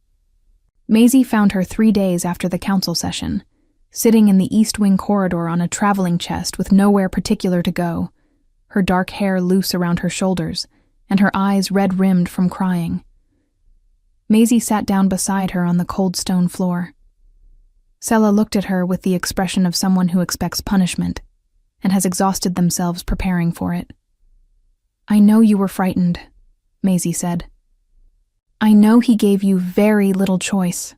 Maisie found her 3 days after the council session, sitting in the East Wing corridor on a traveling chest with nowhere particular to go, her dark hair loose around her shoulders, and her eyes red-rimmed from crying. Maisie sat down beside her on the cold stone floor. Sela looked at her with the expression of someone who expects punishment, and has exhausted themselves preparing for it. I know you were frightened, Maisie said. I know he gave you very little choice.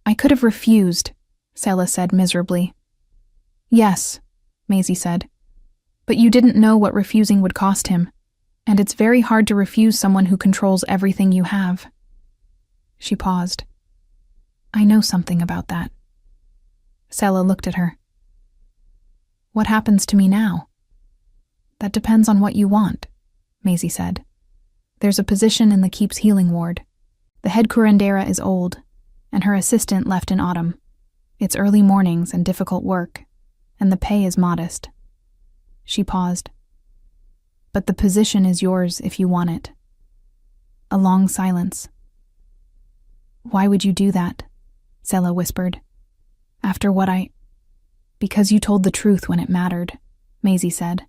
I could have refused, Sela said miserably. Yes, Maisie said, but you didn't know what refusing would cost him, and it's very hard to refuse someone who controls everything you have. She paused. I know something about that. Sela looked at her. What happens to me now? That depends on what you want, Maisie said. There's a position in the Keep's healing ward. The head curandera is old, and her assistant left in autumn. It's early mornings and difficult work, and the pay is modest. She paused. But the position is yours if you want it. A long silence. Why would you do that? Sela whispered. After what Because you told the truth when it mattered, Maisie said.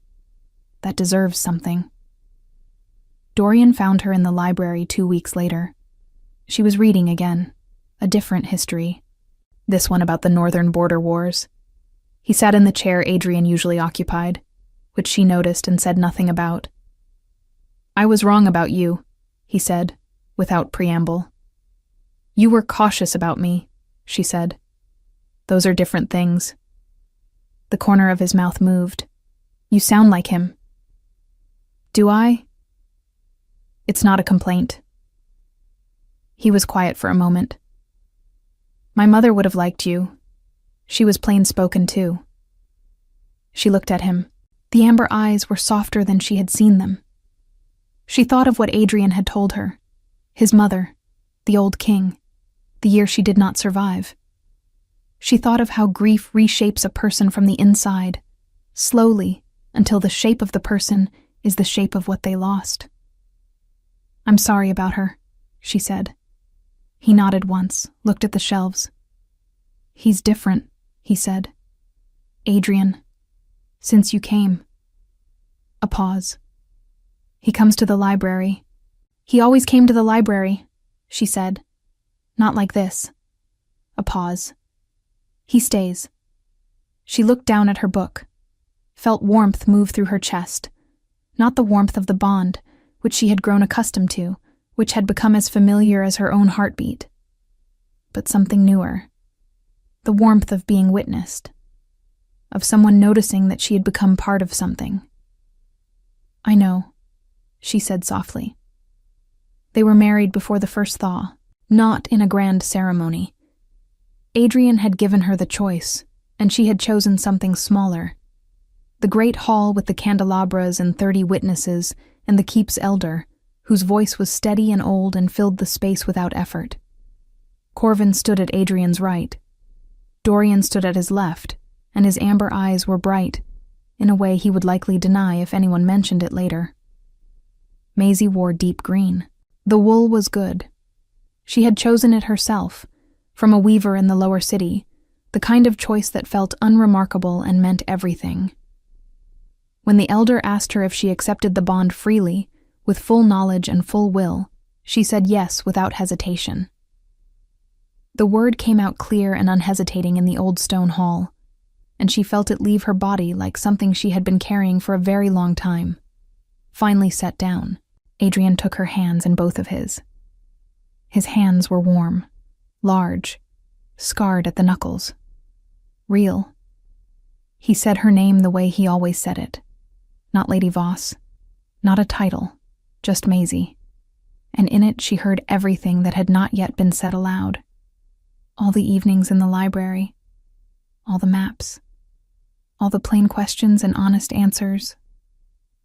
That deserves something. Dorian found her in the library 2 weeks later. She was reading again, a different history, this one about the northern border wars. He sat in the chair Adrian usually occupied, which she noticed and said nothing about. I was wrong about you, he said, without preamble. You were cautious about me, she said. Those are different things. The corner of his mouth moved. You sound like him. Do I? It's not a complaint. He was quiet for a moment. My mother would have liked you. She was plain-spoken too. She looked at him. The amber eyes were softer than she had seen them. She thought of what Adrian had told her. His mother, The old king, the year she did not survive. She thought of how grief reshapes a person from the inside, slowly, until the shape of the person is the shape of what they lost. "I'm sorry about her," she said. He nodded once, looked at the shelves. "He's different," he said. "Adrian, since you came." A pause. "He comes to the library." "He always came to the library," she said. "Not like this." A pause. "He stays." She looked down at her book, felt warmth move through her chest, not the warmth of the bond, which she had grown accustomed to, which had become as familiar as her own heartbeat, but something newer. The warmth of being witnessed, of someone noticing that she had become part of something. "I know," she said softly. They were married before the first thaw, not in a grand ceremony. Adrian had given her the choice, and she had chosen something smaller. The great hall with the candelabras and 30 witnesses and the keep's elder, whose voice was steady and old and filled the space without effort. Corvin stood at Adrian's right. Dorian stood at his left, and his amber eyes were bright, in a way he would likely deny if anyone mentioned it later. Maisie wore deep green. The wool was good. She had chosen it herself, from a weaver in the lower city, the kind of choice that felt unremarkable and meant everything. When the elder asked her if she accepted the bond freely, with full knowledge and full will, she said yes without hesitation. The word came out clear and unhesitating in the old stone hall, and she felt it leave her body like something she had been carrying for a very long time. Finally set down, Adrian took her hands in both of his. His hands were warm, large, scarred at the knuckles. Real. He said her name the way he always said it. Not Lady Voss, not a title, just Maisie. And in it she heard everything that had not yet been said aloud. All the evenings in the library, all the maps, all the plain questions and honest answers,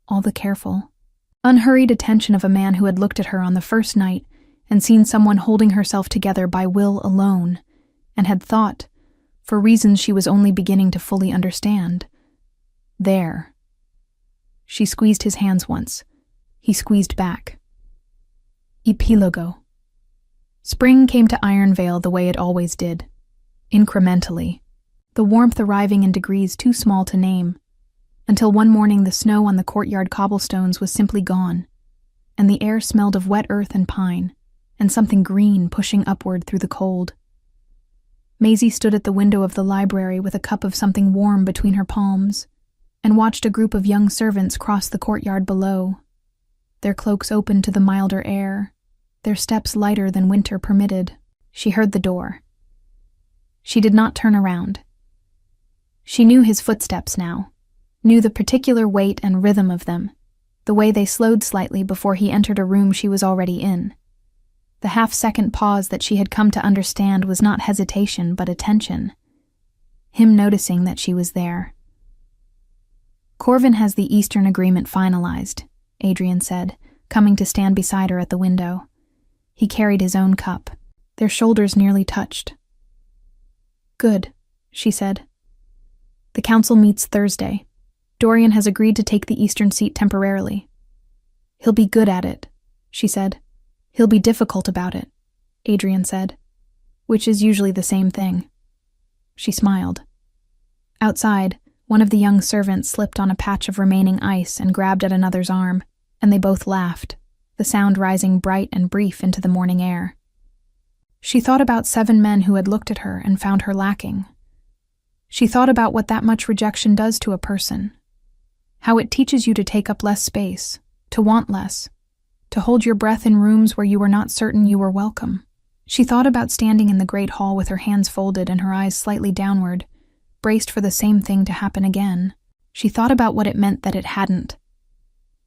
all the careful, unhurried attention of a man who had looked at her on the first night and seen someone holding herself together by will alone, and had thought, for reasons she was only beginning to fully understand, there. She squeezed his hands once. He squeezed back. Epilogo. Spring came to Ironvale the way it always did, incrementally, the warmth arriving in degrees too small to name, until one morning the snow on the courtyard cobblestones was simply gone, and the air smelled of wet earth and pine, and something green pushing upward through the cold. Maisie stood at the window of the library with a cup of something warm between her palms, and watched a group of young servants cross the courtyard below, their cloaks open to the milder air, their steps lighter than winter permitted. She heard the door. She did not turn around. She knew his footsteps now, knew the particular weight and rhythm of them, the way they slowed slightly before he entered a room she was already in. The half-second pause that she had come to understand was not hesitation but attention. Him noticing that she was there. "Corvin has the Eastern Agreement finalized," Adrian said, coming to stand beside her at the window. He carried his own cup. Their shoulders nearly touched. "Good," she said. "The council meets Thursday. Dorian has agreed to take the Eastern seat temporarily. He'll be good at it," she said. "He'll be difficult about it," Adrian said, which is usually the same thing. She smiled. Outside, one of the young servants slipped on a patch of remaining ice and grabbed at another's arm, and they both laughed, the sound rising bright and brief into the morning air. She thought about 7 men who had looked at her and found her lacking. She thought about what that much rejection does to a person, how it teaches you to take up less space, to want less, to hold your breath in rooms where you were not certain you were welcome. She thought about standing in the great hall with her hands folded and her eyes slightly downward, braced for the same thing to happen again. She thought about what it meant that it hadn't.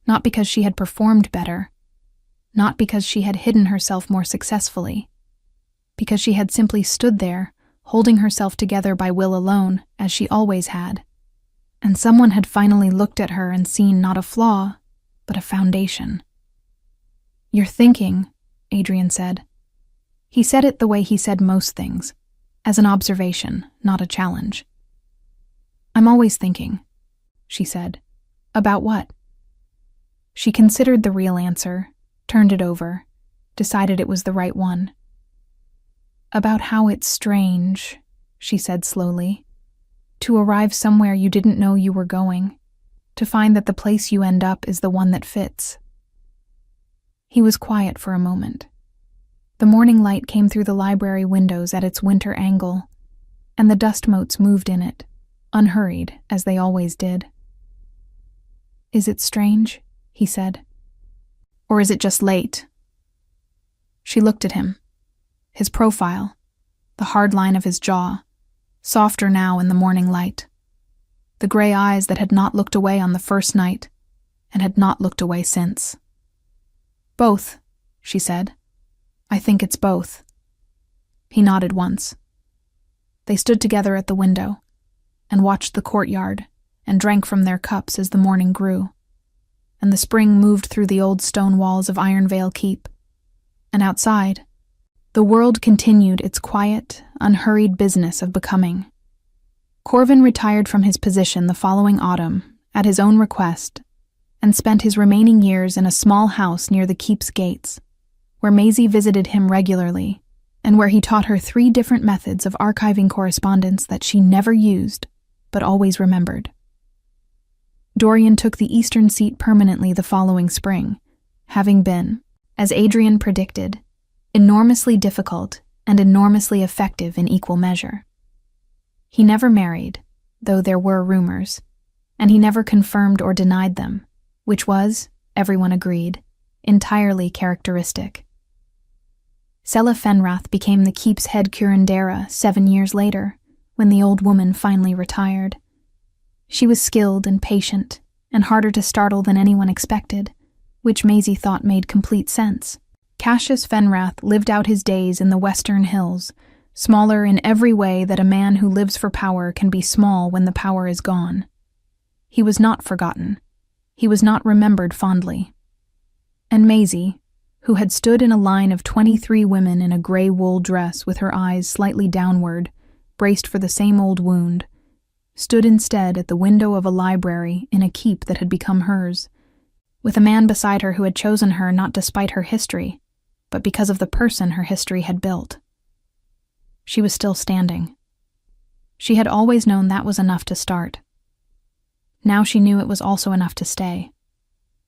Not because she had performed better, not because she had hidden herself more successfully, because she had simply stood there, holding herself together by will alone, as she always had. And someone had finally looked at her and seen not a flaw, but a foundation. "You're thinking," Adrian said. He said it the way he said most things, as an observation, not a challenge. "I'm always thinking," she said. "About what?" She considered the real answer, turned it over, decided it was the right one. "About how it's strange," she said slowly, "to arrive somewhere you didn't know you were going, to find that the place you end up is the one that fits." He was quiet for a moment. The morning light came through the library windows at its winter angle, and the dust motes moved in it, unhurried, as they always did. "Is it strange?" he said. "Or is it just late?" She looked at him. His profile, the hard line of his jaw, softer now in the morning light. The gray eyes that had not looked away on the first night, and had not looked away since. "Both," she said. "I think it's both." He nodded once. They stood together at the window, and watched the courtyard, and drank from their cups as the morning grew, and the spring moved through the old stone walls of Ironvale Keep, and outside, the world continued its quiet, unhurried business of becoming. Corvin retired from his position the following autumn, at his own request, and spent his remaining years in a small house near the Keep's gates, where Maisie visited him regularly, and where he taught her 3 different methods of archiving correspondence that she never used, but always remembered. Dorian took the eastern seat permanently the following spring, having been, as Adrian predicted, enormously difficult and enormously effective in equal measure. He never married, though there were rumors, and he never confirmed or denied them, which was, everyone agreed, entirely characteristic. Sela Fenrath became the Keep's head curandera 7 years later, when the old woman finally retired. She was skilled and patient, and harder to startle than anyone expected, which Maisie thought made complete sense. Cassius Fenrath lived out his days in the Western Hills, smaller in every way that a man who lives for power can be small when the power is gone. He was not forgotten. He was not remembered fondly. And Maisie, who had stood in a line of 23 women in a gray wool dress with her eyes slightly downward, braced for the same old wound, stood instead at the window of a library in a keep that had become hers, with a man beside her who had chosen her not despite her history, but because of the person her history had built. She was still standing. She had always known that was enough to start. Now she knew it was also enough to stay.